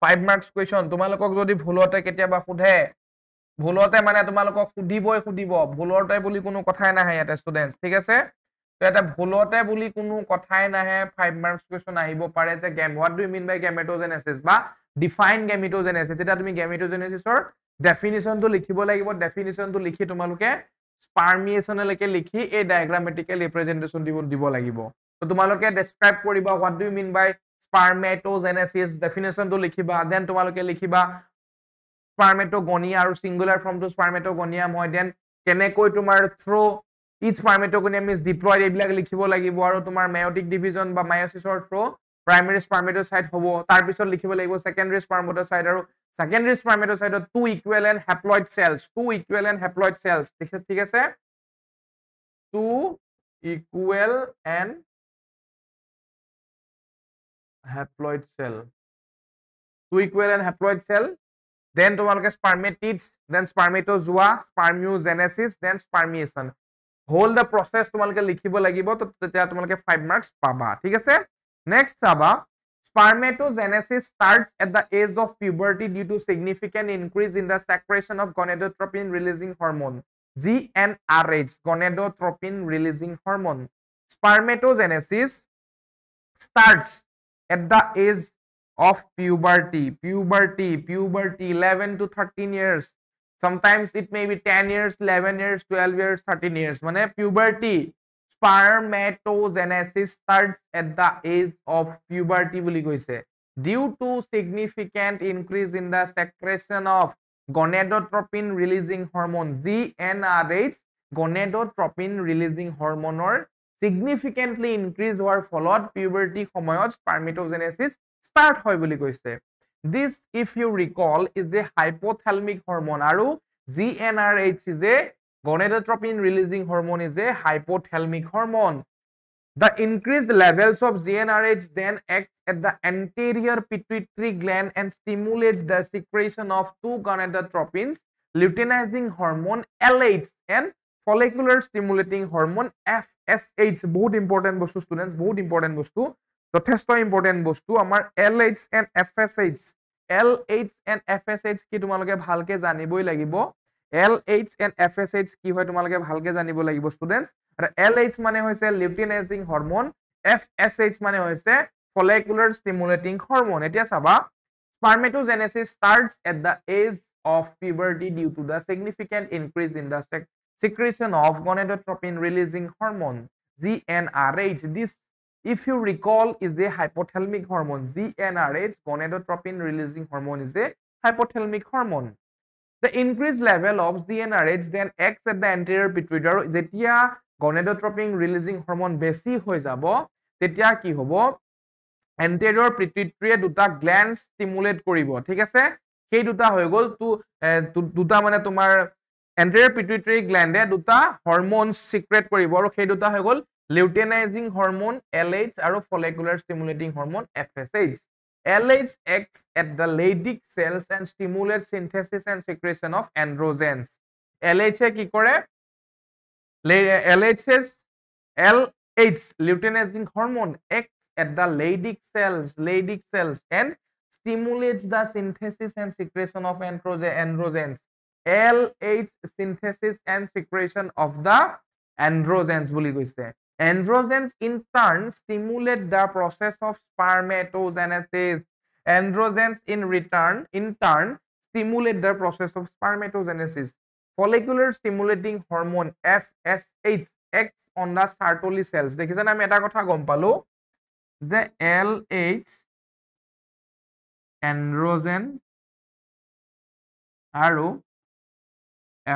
5 marks question তোমালোকক যদি ভুলতে কেতিয়াবা সোধে ভুলতে মানে তোমালোকক সুধিব ভুলতে বুলি কোনো কথাই নাহে ইয়াতে ষ্টুডেন্টস ঠিক আছে তো এটা ভুলতে বুলি কোনো কথাই নাহে 5 মাৰ্কস কোৱেশ্চন আহিব পাৰে যে what do you mean by gametogenesis বা ডিফাইন গেমেটোজেনেসিস এটা তুমি গেমেটোজেনেসিসৰ ডেফিনিশনটো লিখিব লাগিব ডেফিনিশনটো লিখি তোমালোকে স্পাৰ্মিয়েশনলৈকে লিখি এই ডায়াগ্ৰামেটিক্যাল ৰিপ্ৰেজেন্টেশন দিব লাগিব তো তোমালোকে ডেসক্ৰাইব কৰিবা what do you mean by spermatogenesis ডেফিনিশনটো লিখিবা দেন তোমালোকে লিখিবা স্পাৰ্মেটোগনিয়া আৰু সিঙ্গুলাৰ ফৰ্মটো স্পাৰ্মেটোগনিয়াম হয় দেন কেনেকৈ তোমাৰ থ্ৰু ইচ স্পাৰ্মেটোগনিয়াম ইজ ডিপ্লয়ড এইবিলাক লিখিব লাগিব আৰু তোমাৰ মেয়োটিক ডিভিজন বা মায়োসিসৰ থ্ৰু প্ৰাইমেৰী স্পাৰ্মেটোসাইট হ'ব তাৰ পিছত লিখিব লাগিব সেকেন্ডাৰী স্পাৰ্মেটোসাইট আৰু সেকেন্ডাৰী স্পাৰ্মেটোসাইটত টু ইকুইভ্যালেন্ট হ্যাপ্লয়েড সেলস ঠিক আছে two equivalent haploid cell then তোমালোকে spermatids then spermatozoa spermiogenesis then spermiation whole the process তোমালোকে লিখিব লাগিব তো তেতিয়া তোমালোকে 5 marks পাবা ঠিক আছে next চাবা spermatogenesis starts at the age of puberty due to significant increase in the secretion of gonadotropin releasing hormone GnRH gonadotropin releasing hormone spermatogenesis starts at the age of puberty 11 to 13 years sometimes it may be 10 years 11 years 12 years 13 years mane puberty spermatogenesis starts at the age of puberty boli koise due to significant increase in the secretion of gonadotropin releasing hormone GnRH gonadotropin releasing hormone or significantly increase hoar folot puberty সময়ত spermatogenesis start hoy boli koise this if you recall is a hypothalamic hormone aru GnRH is a gonadotropin releasing hormone is a hypothalamic hormone the increased levels of GnRH then acts at the anterior pituitary gland and stimulates the secretion of two gonadotropins luteinizing hormone LH and follicular stimulating hormone FSH বহুত ইম্পৰ্টেন্ট বস্তু ষ্টুডেন্টস বহুত ইম্পৰ্টেন্ট বস্তু যথেষ্ট ইম্পৰ্টেন্ট বস্তু আমাৰ LH and FSH কি তোমালোকে ভালকে জানিবই লাগিব LH and FSH কি হয় তোমালোকে ভালকে জানিব লাগিব ষ্টুডেন্টস আৰু LH মানে হৈছে luteinizing hormone FSH মানে হৈছে follicular stimulating hormone এতিয়া চাবা spermatogenesis starts at the age of puberty due to the significant increase in the secretion of gonadotropin releasing hormone GnRH this if you recall is a hypothalamic hormone GnRH gonadotropin releasing hormone is a hypothalamic hormone the increased level of GnRH then acts at the anterior pituitary jetia gonadotropin releasing hormone besi hoi jabo tetia ki hobo anterior pituitary duta glands stimulate koribo thik ase সেই দুটা হৈ গল দুটা মানে তোমাৰ anterior pituitary gland দুটা hormones secrete koribo aru সেই দুটা হৈ গল luteinizing hormone LH aru follicular stimulating hormone FSH LH acts at the Leydig cells and stimulates synthesis and secretion of androgens LH ki kore LH luteinizing hormone acts at the Leydig cells and stimulates the synthesis and secretion of androgens LH synthesis and secretion of the androgens boli koise androgens in turn stimulate the process of spermatogenesis androgens in turn stimulate the process of spermatogenesis follicular stimulating hormone FSH acts on the Sertoli cells দেখিছেন আমি এটা কথা গম পালো যে LH androgen আৰু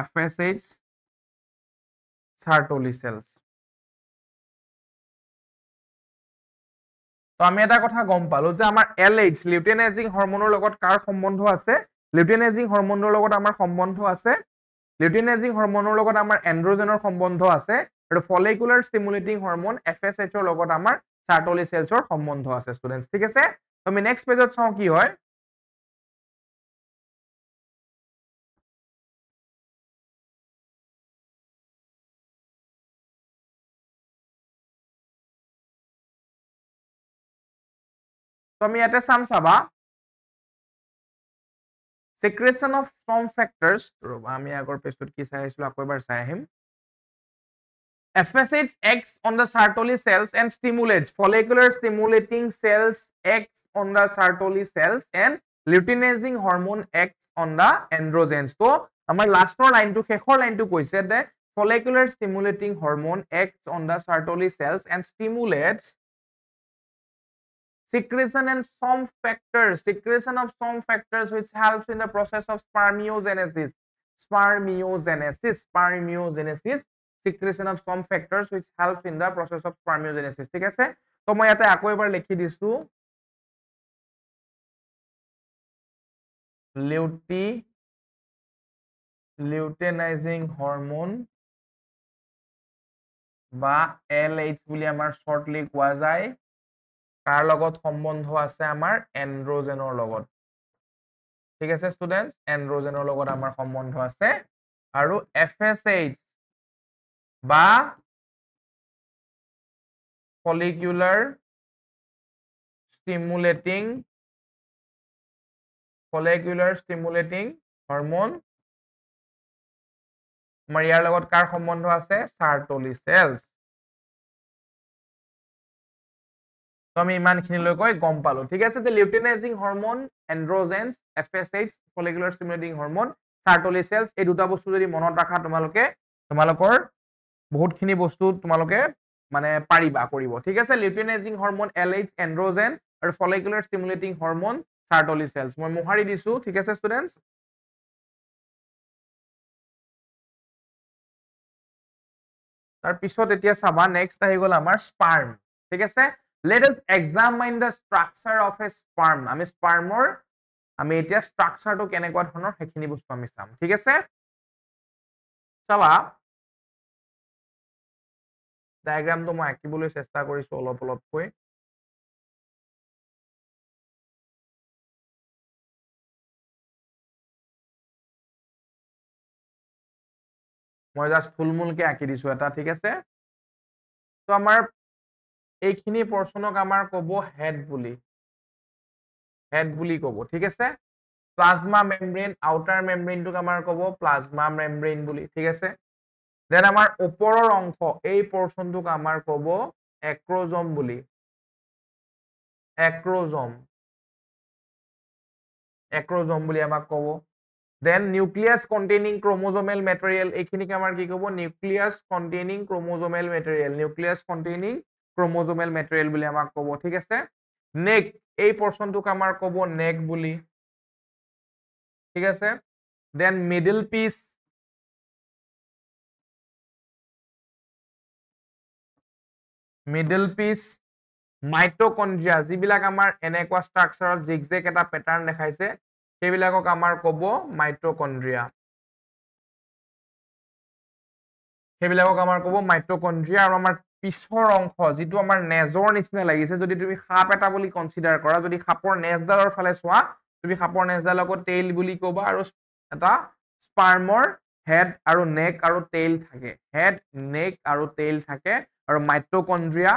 FSH Sertoli cells তো আমি এটা কথা গম পালো যে আমাৰ LH luteinizing hormone লগত কাৰ সম্বন্ধ আছে লিউটিনাইজিং হৰমনৰ লগত আমাৰ সম্বন্ধ আছে লিউটিনাইজিং হৰমনৰ লগত আমাৰ এন্ড্ৰোজেনৰ সম্বন্ধ আছে আৰু ফলিকুলাৰ ষ্টিমুলেটিং হৰমন FSH ৰ লগত আমাৰ চাৰ্টলি সেলছৰ সম্বন্ধ আছে ষ্টুডেন্টস ঠিক আছে আমি নেক্সট পেজত চাও কি হয় তো আমি ইয়াতে চাম চাবা secretion of some factors আমি আগৰ পেজত কি চাই আছিলো আকৌ এবাৰ চাই আহিম FSH acts on the Sertoli cells and stimulates follicular stimulating cells acts on the Sertoli cells and luteinizing hormone acts on the androgens. So, our last line to shekor line to কৈছে that follicular stimulating hormone acts on the Sertoli cells and stimulates secretion and some factors, secretion of some factors which helps in the process of spermiogenesis. Spermiogenesis. Secretion of some factors which help in the process of spermiogenesis. ঠিক আছে তো মই ইয়াতে আকৌ এবাৰ লিখি দিছো luteinizing hormone বা LH বুলি আমাৰ শৰ্টলি কোৱা যায় তাৰ লগত সম্বন্ধ আছে আমাৰ এন্ড্ৰোজেনৰ লগত ঠিক আছে ষ্টুডেন্টস এন্ড্ৰোজেনৰ লগত আমাৰ সম্বন্ধ আছে আৰু FSH বা follicular stimulating hormone আমাৰ ইয়াৰ লগত কাৰ সম্বন্ধ আছে Sertoli cells তো আমি ইমানখিনি লৈ গৈ গম পালো ঠিক আছে যে luteinizing hormone androgens FSH follicular stimulating hormone Sertoli cells এই দুটা বস্তু যদি মনত ৰাখা তোমালোকৰ বহুতখিনি বস্তু তোমালোকে মানে পাৰিবা কৰিব ঠিক আছে luteinizing hormone LH androgen আৰু follicular stimulating hormone Sertoli cells মই মোহাৰি দিছো ঠিক আছে ষ্টুডেন্টস তাৰ পিছত এতিয়া চাবা নেক্সট আহি গল আমাৰ স্পাৰ্ম ঠিক আছে let us examine the structure of a sperm আমি স্পাৰ্মৰ আমি এতিয়া স্ট্ৰাকচাৰটো কেনেকুৱা ধৰণৰ হেখিনি বস্তু আমি চাম ঠিক আছে চাবা ডায়াগ্ৰামটো মই আঁকিবলৈ চেষ্টা কৰিছো অলপ অলপকৈ মই জাস্ট ফুলমুলকে আঁকি দিছো এটা ঠিক আছে তো আমাৰ এইখিনি পৰ্চনক আমাৰ কব হেড বুলি কব ঠিক আছে প্লাজমা মেমব্ৰেন আউটাৰ মেমব্ৰেনটোক আমাৰ কব প্লাজমা মেমব্ৰেন বুলি ঠিক আছে দেন আমাৰ ওপৰৰ অংশ এই পৰ্চনটোক আমাৰ কব এক্ৰোজম বুলি এক্ৰোজম বুলি আমাক কব দেন নিউক্লিয়াছ কন্টেইনিং ক্ৰোমোজোমেল মেটেৰিয়েল এইখিনিক আমাৰ কি কব নিউক্লিয়াছ কন্টেইনিং ক্ৰোমোজোমেল মেটেৰিয়েল বুলি আমাক কব ঠিক আছে নেক এই পৰ্চনটোক আমাৰ কব নেক বুলি ঠিক আছে দেন মিডল পিস মাইটোকন্ড্ৰিয়া যিবিলাক আমাৰ এনেকুৱা ষ্ট্ৰাকচাৰত জিগজেগ এটা প্যাটাৰ্ন দেখাইছে সেইবিলাকক আমাৰ কব মাইটোকন্ড্ৰিয়া আৰু আমাৰ পিছৰ অংশ যিটো আমাৰ নেজৰ নিচিনা লাগিছে যদি তুমি সাপ এটা বুলি কনসিডাৰ কৰা যদি সাপৰ নেজডালৰ ফালে চোৱা তুমি সাপৰ নেজডালক টেইল বুলি কবা আৰু এটা স্পাৰ্মৰ হেড আৰু নেক আৰু টেইল থাকে আৰু মাইটোকন্ড্ৰিয়া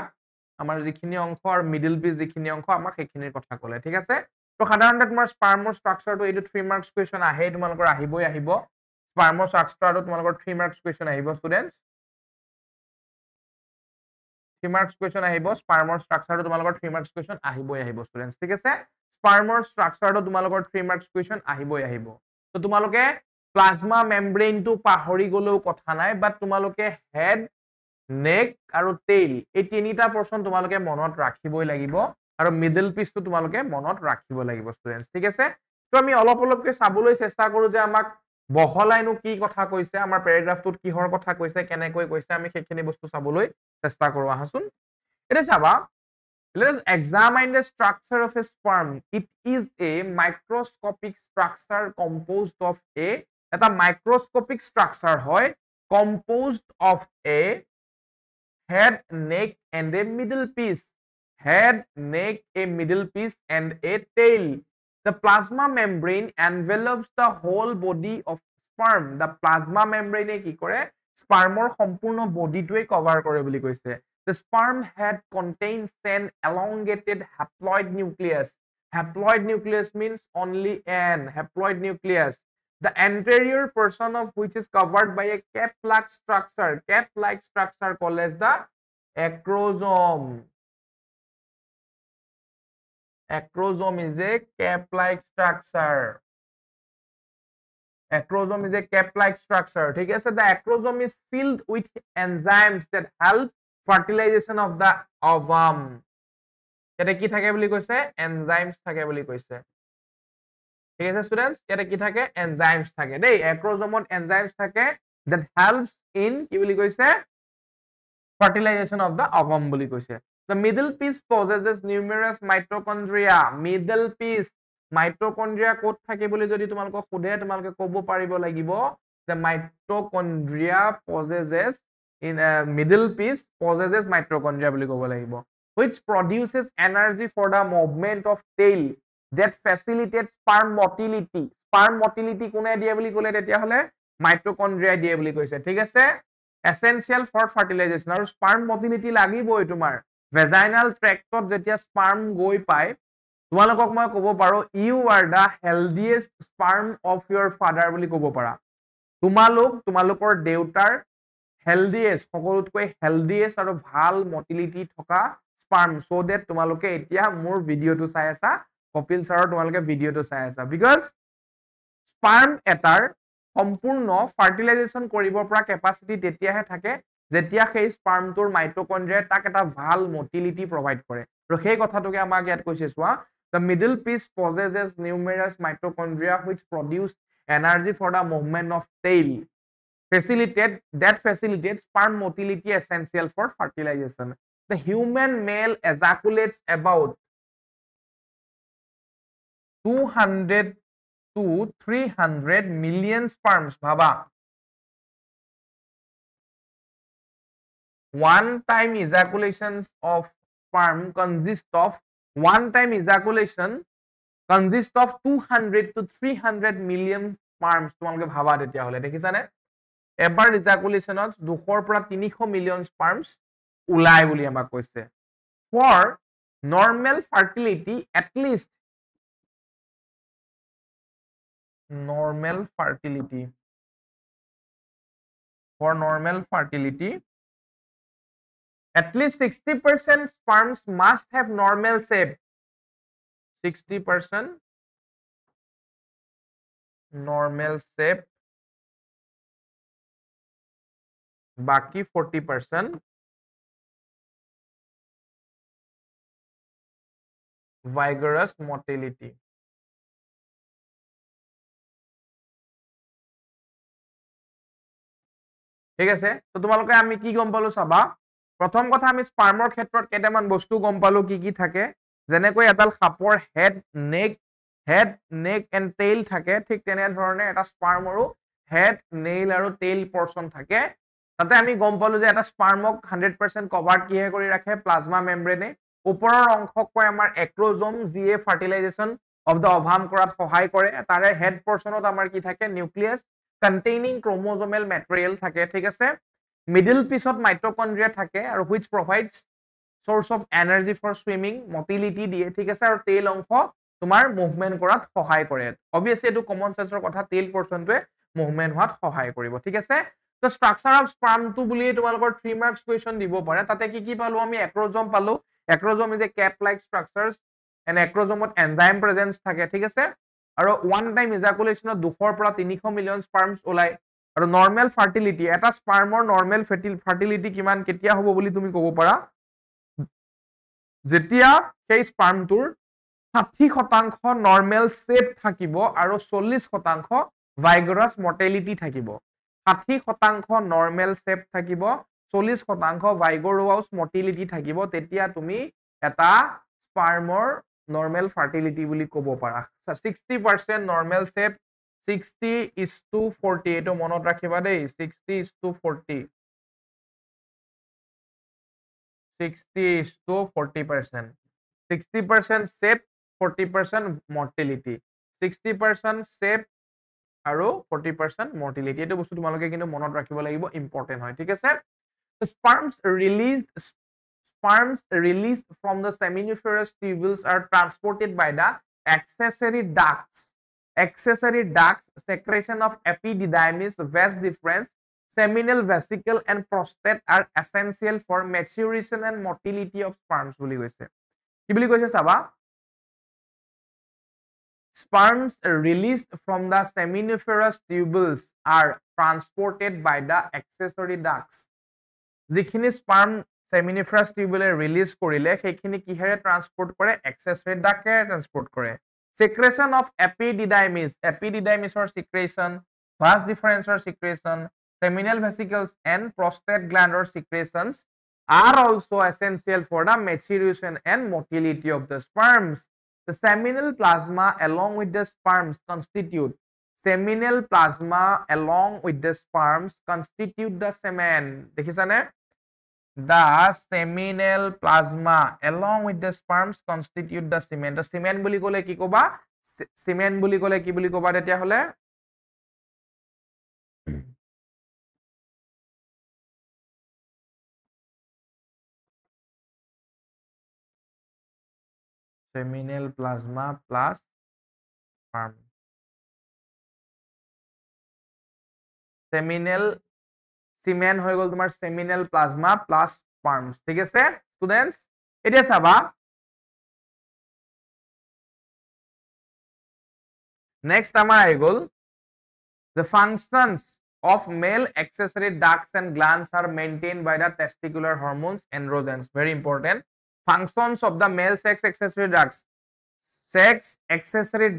আমাৰ যিখিনি অংশ আৰু মিডল পিস যিখিনি অংশ আমাক সেইখিনিৰ কথা ক'লে ঠিক আছে তো সাধাৰণতে তোমাৰ স্পাৰ্মৰ ষ্ট্ৰাকচাৰটো এইটো 3 মাৰ্কস কোৱেশ্চন আহে তোমালোকৰ আহিব স্পাৰ্মৰ ষ্ট্ৰাকচাৰটো তোমালোকৰ 3 মাৰ্কস কোৱেশ্চন আহিব ষ্টুডেন্টস 3 মাৰ্কস কোৱেশ্চন আহিব স্পাৰ্মৰ ষ্ট্ৰাকচাৰটো তোমালোকৰ 3 মাৰ্কস কোৱেশ্চন আহিব ষ্টুডেন্টস ঠিক আছে স্পাৰ্মৰ ষ্ট্ৰাকচাৰটো তোমালোকৰ 3 মাৰ্কস কোৱেশ্চন আহিব তো তোমালোকে প্লাজমা মেমব্ৰেনটো পাহৰি গলেও কথা নাই বাট তোমালোকে হেড নেক আৰু টেইল এই তিনিটা পৰ্চন তোমালোকে মনত ৰাখিবই লাগিব আৰু মিডল পিসটো তোমালোকে মনত ৰাখিব লাগিব ষ্টুডেন্টস ঠিক আছে তো আমি অলপকৈ চাবলৈ চেষ্টা কৰো যে আমাক বহলাইনো কি কথা কৈছে আমাৰ প্যাৰাগ্ৰাফটোত কিহৰ কথা কৈছে কেনেকৈ কৈছে আমি সেইখিনি বস্তু চাবলৈ চেষ্টা কৰো আহাচোন এটা চাবা Let us examine the structure of a sperm. It is a microscopic structure composed of a microscopic structure hoy composed of a head, neck, and a middle piece. Head, neck, a middle piece, and a tail. The plasma membrane envelops the whole body of sperm. The plasma membrane ki kore spermor সম্পূর্ণ বডিটোৱে কভাৰ কৰে বুলি কৈছে. The sperm head contains an elongated haploid nucleus. Haploid nucleus means only an haploid nucleus. The anterior portion of which is covered by a cap-like structure. Cap-like structure called as the acrosome. Acrosome is a cap-like structure. Acrosome is a cap-like structure. Okay, so the acrosome is filled with enzymes that help fertilization of the ovum. Yete ki thake boli koise enzymes thake boli koise. ঠিক আছে স্টুডেন্টস এটা কি থাকে এনজাইমস থাকে দেই অ্যাক্রোজোমত এনজাইমস থাকে that helps in কি বুলি কৈছে fertilization of the ovum বুলি কৈছে the middle piece possesses numerous mitochondria middle piece mitochondria কোত থাকে বুলি যদি তোমালক খুদে তোমালকে কব পাৰিব লাগিব the mitochondria possesses in a middle piece possesses mitochondria বুলি কব লাগিব which produces energy for the movement of tail that facilitates sperm motility. Sperm motility কোনে দিয়ে বুলি কলে তেতিয়া হলে mitochondria দিয়ে বুলি কৈছে ঠিক আছে essential for fertilization আৰু sperm motility লাগিবই তোমাৰ vaginal tractত যেতিয়া sperm গৈ পায় তোমালোকক মই ক'ব পাৰো you are the healthiest sperm of your father বুলি ক'ব পাৰা তোমালোকৰ দেউতাৰ healthiest সকলোতকৈ healthiest আৰু ভাল motility থকা sperm so that তোমালোকে এতিয়া মোৰ ভিডিওটো চাই আছা কপিল স্যাৰৰ তোমালোকে ভিডিওটো চাই আছা because sperm এটাৰ সম্পূৰ্ণ ফাৰ্টিলাইজেশন কৰিব পৰা ক্যাপাসিটি তেতিয়াহে থাকে যেতিয়া সেই স্পাৰ্মটোৰ মাইটোকন্ড্ৰিয়া তাক এটা ভাল মোটিলিটি প্ৰভাইড কৰে আৰু সেই কথাটোকে আমাক ইয়াত কৈছে চোৱা the middle piece possesses numerous mitochondria which produce energy for the movement of tail facilitates sperm motility essential for fertilization the human male ejaculates about 200 to 300 million sperms bhaba one time ejaculations of sperm consists of 200 to 300 million sperms তোমালোকে ভাবা তেতিয়া হলে দেখিছানে এবাৰ ইজাকুলেশনত 200 পৰা 300 মিলিয়ন sperms উলাই বুলি আমাক কৈছে for normal fertility at least at least 60% sperms must have normal shape 60% normal shape baki 40% vigorous motility ঠিক আছে তো তোমালোকে আমি কি গম পালো চাবা প্ৰথম কথা আমি স্পাৰ্মৰ ক্ষেত্ৰত কেটামান বস্তু গম পালো কি থাকে যেনেকৈ এডাল সাপৰ হেড নেক এণ্ড টেইল থাকে ঠিক তেনে ধৰণে এটা স্পাৰ্মৰো হেড নেইল আৰু টেইল পৰ্চন থাকে তাতে আমি গম পালো যে এটা স্পাৰ্মক 100% কভাৰ্ড কিহে কৰি ৰাখে প্লাজমা মেমব্ৰেনে ওপৰৰ অংশক কয় আমাৰ এক্ৰোজোম যিয়ে ফাৰ্টিলাইজেশন অফ দা অভাম কৰাত সহায় কৰে তাৰে হেড পৰ্চনত আমাৰ কি থাকে নিউক্লিয়াছ containing chromosomal material থাকে ঠিক আছে middle piece of mitochondria থাকে আৰু which provides source of energy for swimming motility দিয়ে ঠিক আছে আৰু tail অংশ তোমাৰ মুভমেন্ট কৰাত সহায় কৰে obviously এটো কমন সেন্সৰ কথা tail portionটোৱে মুভমেন্ট হোৱাত সহায় কৰিব ঠিক আছে তো স্ট্ৰাকচাৰ অফ স্পাৰ্ম টু বুলি তোমালোকৰ 3 মাৰ্কস কোৱেশ্চন দিব পাৰে তাতে কি পালো আমি এক্ৰোজোম পালো acrosome is a cap like structures and এক্ৰোজোমত এনজাইম প্ৰেজেন্স থাকে ঠিক আছে আৰু ওয়ান টাইম ইজাকুলেশনত 200 পৰা 300 মিলিয়ন স্পাৰ্মছ ওলাই আৰু নৰমাল ফাৰ্টিলিটি এটা স্পাৰ্মৰ নৰমাল ফাৰ্টিলিটি কিমান কেতিয়া হ'ব বুলি তুমি ক'ব পাৰা যেতিয়া সেই স্পাৰ্মটোৰ 60% নৰমাল শেপ থাকিব আৰু 40% ভাইগাৰাছ মৰ্টেলিটি থাকিব 60% নৰমাল শেপ থাকিব 40% ভাইগাৰাছ মৰ্টেলিটি থাকিব তেতিয়া তুমি এটা স্পাৰ্মৰ নৰ্মেল ফাৰ্টিলিটি বুলি ক'ব পাৰা 60% নৰ্মেল শেপ 60:40 এটো মনত ৰাখিবা দেই 60:40 60:40% 60% shape 40% mortality 60% shape আৰু 40% mortality এটো বস্তু তোমালোকে কিন্তু মনত ৰাখিব লাগিব ইম্পৰ্টেন্ট হয় ঠিক আছে sperms released from the seminiferous tubules are transported by the accessory ducts secretion of epididymis vas deferens seminal vesicle and prostate are essential for maturation and motility of sperms বুলি কৈছে কি বুলি কৈছে চাবা sperms released from the seminiferous tubules are transported by the accessory ducts যিখিনি sperm seminiferous tubule release কৰিলে সেইখিনি কিহেৰে ট্ৰান্সপোৰ্ট কৰে accessory duct এ ট্ৰান্সপোৰ্ট কৰে secretion of epididymis or secretion vas deferens or secretion seminal vesicles and prostate gland or secretions are also essential for the maturation and motility of the sperms. The seminal plasma along with the sperms constitute the semen. দেখিছানে? The seminal plasma along with the sperms constitute the semen. The semen বুলি ক'লে কি ক'বা? Semen বুলি ক'লে কি বুলি ক'বা তেতিয়া হ'লে? Seminal plasma plus sperm. Seminal semen হৈ গল তোমাৰ seminal plasma plus sperms ঠিক আছে students এতিয়া চাবা next আমাৰ আহি গল the functions of male accessory ducts and glands are maintained by the testicular hormones androgens very important functions of the male sex accessory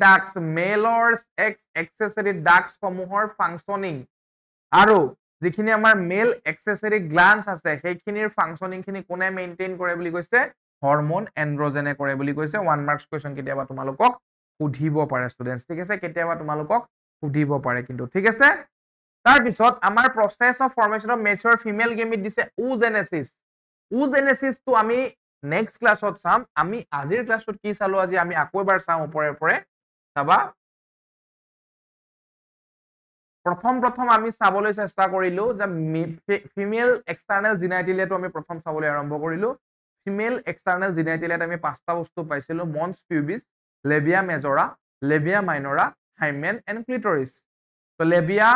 ducts male or sex accessory ducts সমূহৰ functioning আৰু যিখিনি আমাৰ মেল এক্সেসৰি গ্ল্যান্ডস আছে সেইখিনিৰ ফাংশনিং খিনি কোনে মেইনটেইন কৰে বুলি কৈছে হৰমন এন্ড্ৰোজেনে কৰে বুলি কৈছে 1 মাৰ্কস কোৱেশ্চন কেতিয়াবা তোমালোকক সুধিব পাৰে ষ্টুডেন্টস ঠিক আছে কেতিয়াবা তোমালোকক সুধিব পাৰে কিন্তু ঠিক আছে তাৰ পিছত আমাৰ process of formation of mature female gamete দিছে ওজেনেসিস তো আমি নেক্সট ক্লাছত চাম আমি আজিৰ ক্লাছত কি চালো আজি আমি আকৌ এবাৰ চাম ওপৰে চাবা প্ৰথম আমি চাবলৈ চেষ্টা কৰিলো যে ফিমেল এক্সটাৰ্নাল জিনাইটিলিয়াটো আমি প্ৰথম চাবলৈ আৰম্ভ কৰিলো ফিমেল এক্সটাৰ্নাল জিনাইটিলিয়াত আমি পাঁচটা বস্তু পাইছিলো mons pubis labia majora labia minora hymen and clitoris তো labia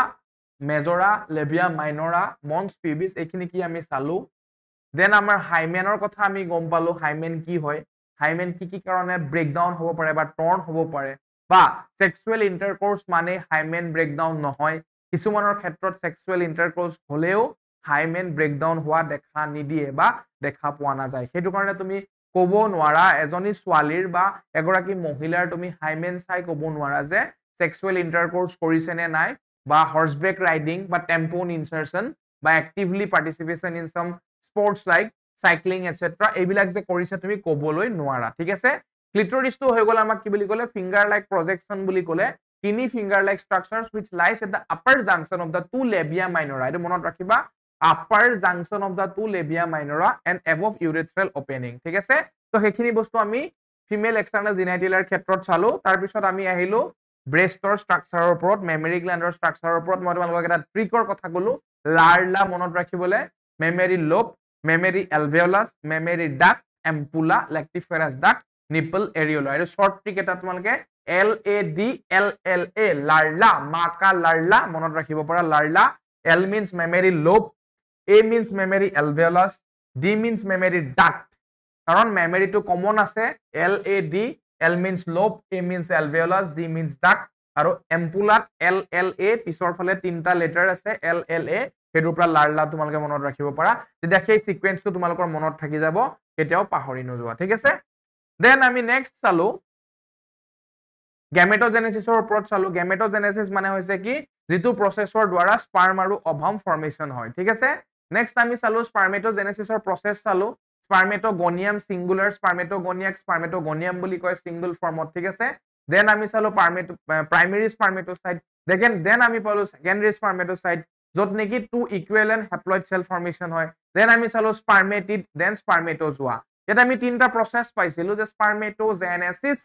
majora labia minora mons pubis এইখিনি কি আমি চালো দেন আমাৰ হাইমেনৰ কথা আমি গম পালো হাইমেন কি হয় হাইমেন কি কাৰণে ব্ৰেকডাউন হ'ব পাৰে বা টৰ্ন হ'ব পাৰে বা সেক্সুৱেল ইন্টাৰকোৰ্স মানে হাইমেন ব্ৰেকডাউন নহয় কিছুমানৰ ক্ষেত্ৰত সেক্সুৱেল ইন্টাৰকোৰ্স হলেও হাইমেন ব্ৰেকডাউন হোৱা দেখা নিদিয়ে বা দেখা পোৱা নাযায় সেইটো কাৰণে তুমি ক'ব নোৱাৰা এজনী ছোৱালীৰ বা এগৰাকী মহিলাৰ তুমি হাইমেন চাই ক'ব নোৱাৰা যে সেক্সুৱেল ইন্টাৰকোৰ্স কৰিছে নে নাই বা হৰ্সবেক ৰাইডিং বা টেম্পন ইনসাৰশন বা actively participation in some sports like cycling etcetera এইবিলাক যে কৰিছে তুমি ক'বলৈ নোৱাৰা ঠিক আছে ক্লিটৰিস তো হৈ গল আমাক কি বুলি ক'লে ফিংগাৰ লাইক প্ৰজেকশন বুলি ক'লে তিনি finger like structures which lies at the upper junction of the two labia minora এটো মনত ৰাখিবা upper junction of the two labia minora and above urethral opening ঠিক আছে তো হেখিনি বস্তু আমি ফিমেল এক্সটাৰ্নাল জিনাইটিলিয়াৰ ক্ষেত্ৰত চালো তাৰ পিছত আমি আহিলো ব্ৰেষ্টৰ স্ট্ৰাকচাৰৰ ওপৰত মেমৰি গ্ল্যান্ডৰ স্ট্ৰাকচাৰৰ ওপৰত মই তোমালোকক এটা ট্ৰিকৰ কথা কলো লাৰলা মনত ৰাখিবলে mammary lobe mammary alveolus mammary duct ampulla lactiferous duct nipple areola আৰু শৰ্ট ট্ৰিক এটা তোমালোকে LADLLA লাৰলা মাকা লাৰলা মনত ৰাখিব পৰা লাৰলা L means memory lobe A means memory alveolus D means memory duct কাৰণ memory to common আছে LAD L means lobe A means alveolus D means duct আৰু ampulla LLA পিছৰ ফালে তিনটা লেটাৰ আছে LLA হেডৰ পৰা লাৰলা তোমালোকে মনত ৰাখিব পাৰা তেতিয়া সেই সিকোয়েন্সটো তোমালোকৰ মনত থাকি যাব কেতিয়াও পাহৰি নোযোৱা ঠিক আছে দেন আমি নেক্সট চালো গেমেটোজেনেসিসৰ ওপৰত চালো গেমেটোজেনেসিস মানে হৈছে কি যেটো প্ৰসেসৰ দ্বাৰা স্পাৰ্ম আৰু অভাম ফৰ্মেশন হয় ঠিক আছে নেক্সট আমি চালো স্পাৰ্মেটোজেনেসিসৰ প্ৰসেস চালো স্পাৰ্মেটগনিয়াম সিঙ্গুলাৰ স্পাৰ্মেটগনিয়াক স্পাৰ্মেটগনিয়াম বুলি কয় সিঙ্গল ফৰ্মত ঠিক আছে দেন আমি চালো প্ৰাইমেৰী স্পাৰ্মেটোসাইট দেন আমি পালো সেকেন্ডাৰী স্পাৰ্মেটোসাইট যত নেকি two equivalent haploid cell formation হয় দেন আমি চালো স্পাৰ্মেটিড দেন স্পাৰ্মেটোজোৱা এটা আমি তিনটা প্ৰসেস পাইছিলো যে স্পাৰ্মেটোজেনেসিস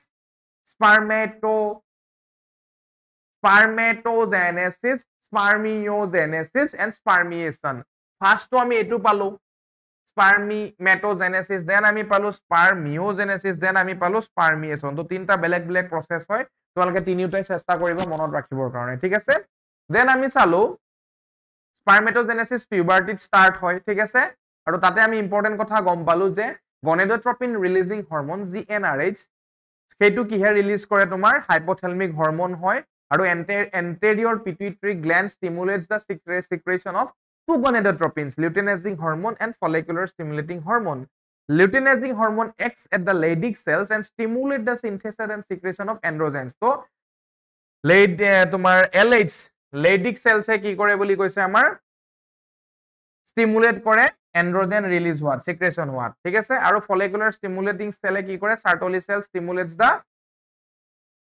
spermatogenesis, spermiogenesis, and spermiation. First to আমি এটু পালো spermatogenesis, then আমি পালো spermiogenesis, then আমি পালো spermiation. তো তিনটা বেলেগ বেলেগ প্ৰসেস হয় তোমালোকে তিনিটাই চেষ্টা কৰিবা মনত ৰাখিবৰ কাৰণে ঠিক আছে then আমি চালো spermatogenesis puberty start হয় ঠিক আছে আৰু তাতে আমি ইম্পৰ্টেন্ট কথা গম পালো যে gonadotropin releasing hormone GnRH সেইটো কিহে ৰিলিজ কৰে তোমাৰ hypothalamic hormone হয় আৰু anterior pituitary gland stimulates the secretion of two gonadotropins luteinizing hormone and follicular stimulating hormone luteinizing hormone acts at the Leydig cells and stimulate the synthesis and secretion of androgens so তোমাৰ LH Leydig cells এ কি কৰে বুলি কৈছে আমাৰ stimulate কৰে androgen release হোৱাত secretion হোৱাত ঠিক আছে আৰু follicular stimulating cell এ কি কৰে Sertoli cell stimulates the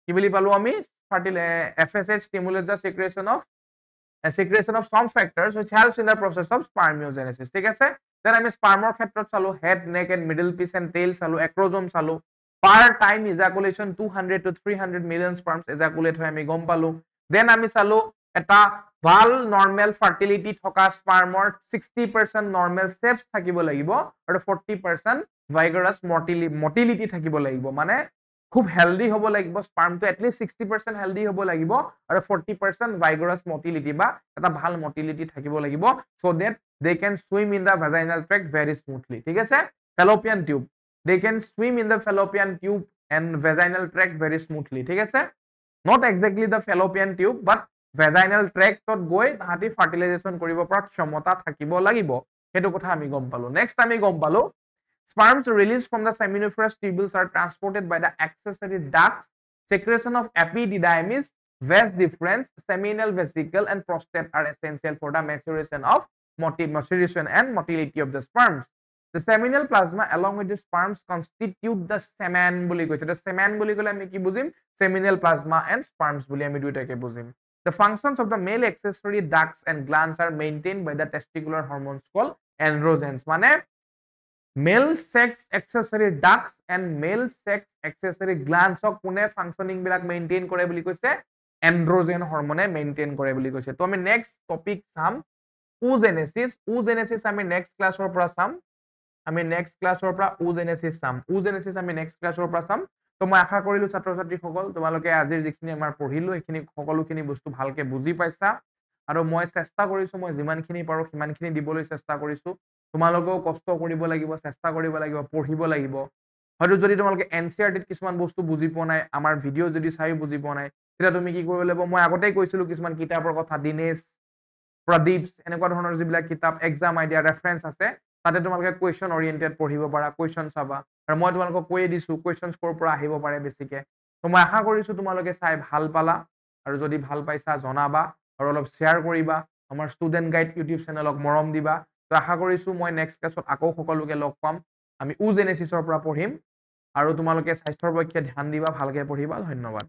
কি বুলি পালো আমি FSH stimulates the secretion of some factors which helps in the process of spermiogenesis ঠিক আছে then আমি spermৰ ক্ষেত্ৰত চালো head neck and middle piece and tail চালো acrosome চালো per time ejaculation 200 to 300 million sperms ejaculate হয় আমি গম পালো then আমি চালো এটা ভাল normal fertility থকা spermৰ 60% normal sex থাকিব লাগিব আৰু 40% vigorous motility থাকিব লাগিব মানে খুব হেলদি হ'ব লাগিব স্পাৰ্মটো at least 60% হেলদি হ'ব লাগিব আৰু 40% vigorous motility বা এটা ভাল motility থাকিব লাগিব so that they can swim in the vaginal tract very smoothly ঠিক আছে fallopian tube they can swim in the fallopian tube and vaginal tract very smoothly ঠিক আছে not exactly the fallopian tube but vaginal tract ত গৈ তাহাঁতি fertilization কৰিব পৰা ক্ষমতা থাকিব লাগিব সেইটো কথা আমি গম পালো next আমি গম পালো Sperms released from the seminiferous tubules are transported by the accessory ducts. Secretion of epididymis, vas deferens, seminal vesicle, and prostate are essential for the maturation and motility of the sperms. The seminal plasma, along with the sperms, constitute the semen. The semen seminal plasma and sperms. The functions of the male accessory ducts and glands are maintained by the testicular hormones called androgens. Male sex accessory ducts and male sex accessory glands of kune functioning bilak maintain kore boli koise androgen hormone maintain kore boli koise to ami next topic sam oogenesis ami next class or pora sam ami next class or pora oogenesis ami next class or pora sam to moi akha korilu chhatro chhatri সকল তোমালোকে আজিৰ যিখিনি আমাৰ পঢ়িলো এখিনি সকলোখিনি বস্তু ভালকে বুজি পাইছা আৰু মই চেষ্টা কৰিছো মই যিমানখিনি পাৰো সিমানখিনি দিবলৈ চেষ্টা কৰিছো তোমালোকেও কষ্ট কৰিব লাগিব চেষ্টা কৰিব লাগিব পঢ়িব লাগিব হয়তো যদি তোমালোকে এনসিআৰটিত কিছুমান বস্তু বুজি পোৱা নাই আমাৰ ভিডিও যদি চাই বুজি পোৱা নাই তেতিয়া তুমি কি কৰিব লাগিব মই আগতেই কৈছিলো কিছুমান কিতাপৰ কথা দিনেশ প্ৰদীপ এনেকুৱা ধৰণৰ যিবিলাক কিতাপ এক্সাম আইডিয়া ৰেফাৰেন্স আছে তাতে তোমালোকে কোৱেশ্চন অৰিয়েন্টেড পঢ়িব পাৰা কোৱেশ্চন চাবা আৰু মই তোমালোকক কৈ দিছো কোৱেশ্চনছ কৰ পৰা আহিব পাৰে বেছিকে তো মই আশা কৰিছো তোমালোকে চাই ভাল পালা আৰু যদি ভাল পাইছা জনাবা আৰু অলপ শেয়াৰ কৰিবা আমাৰ ষ্টুডেন্ট গাইড ইউটিউব চেনেলক মৰম দিবা তো আশা কৰিছো মই নেক্সট ক্লাছত আকৌ সকলোকে লগ পাম আমি oogenesisৰ পৰা পঢ়িম আৰু তোমালোকে স্বাস্থ্যৰ পক্ষে ধ্যান দিবা ভালকে পঢ়িবা ধন্যবাদ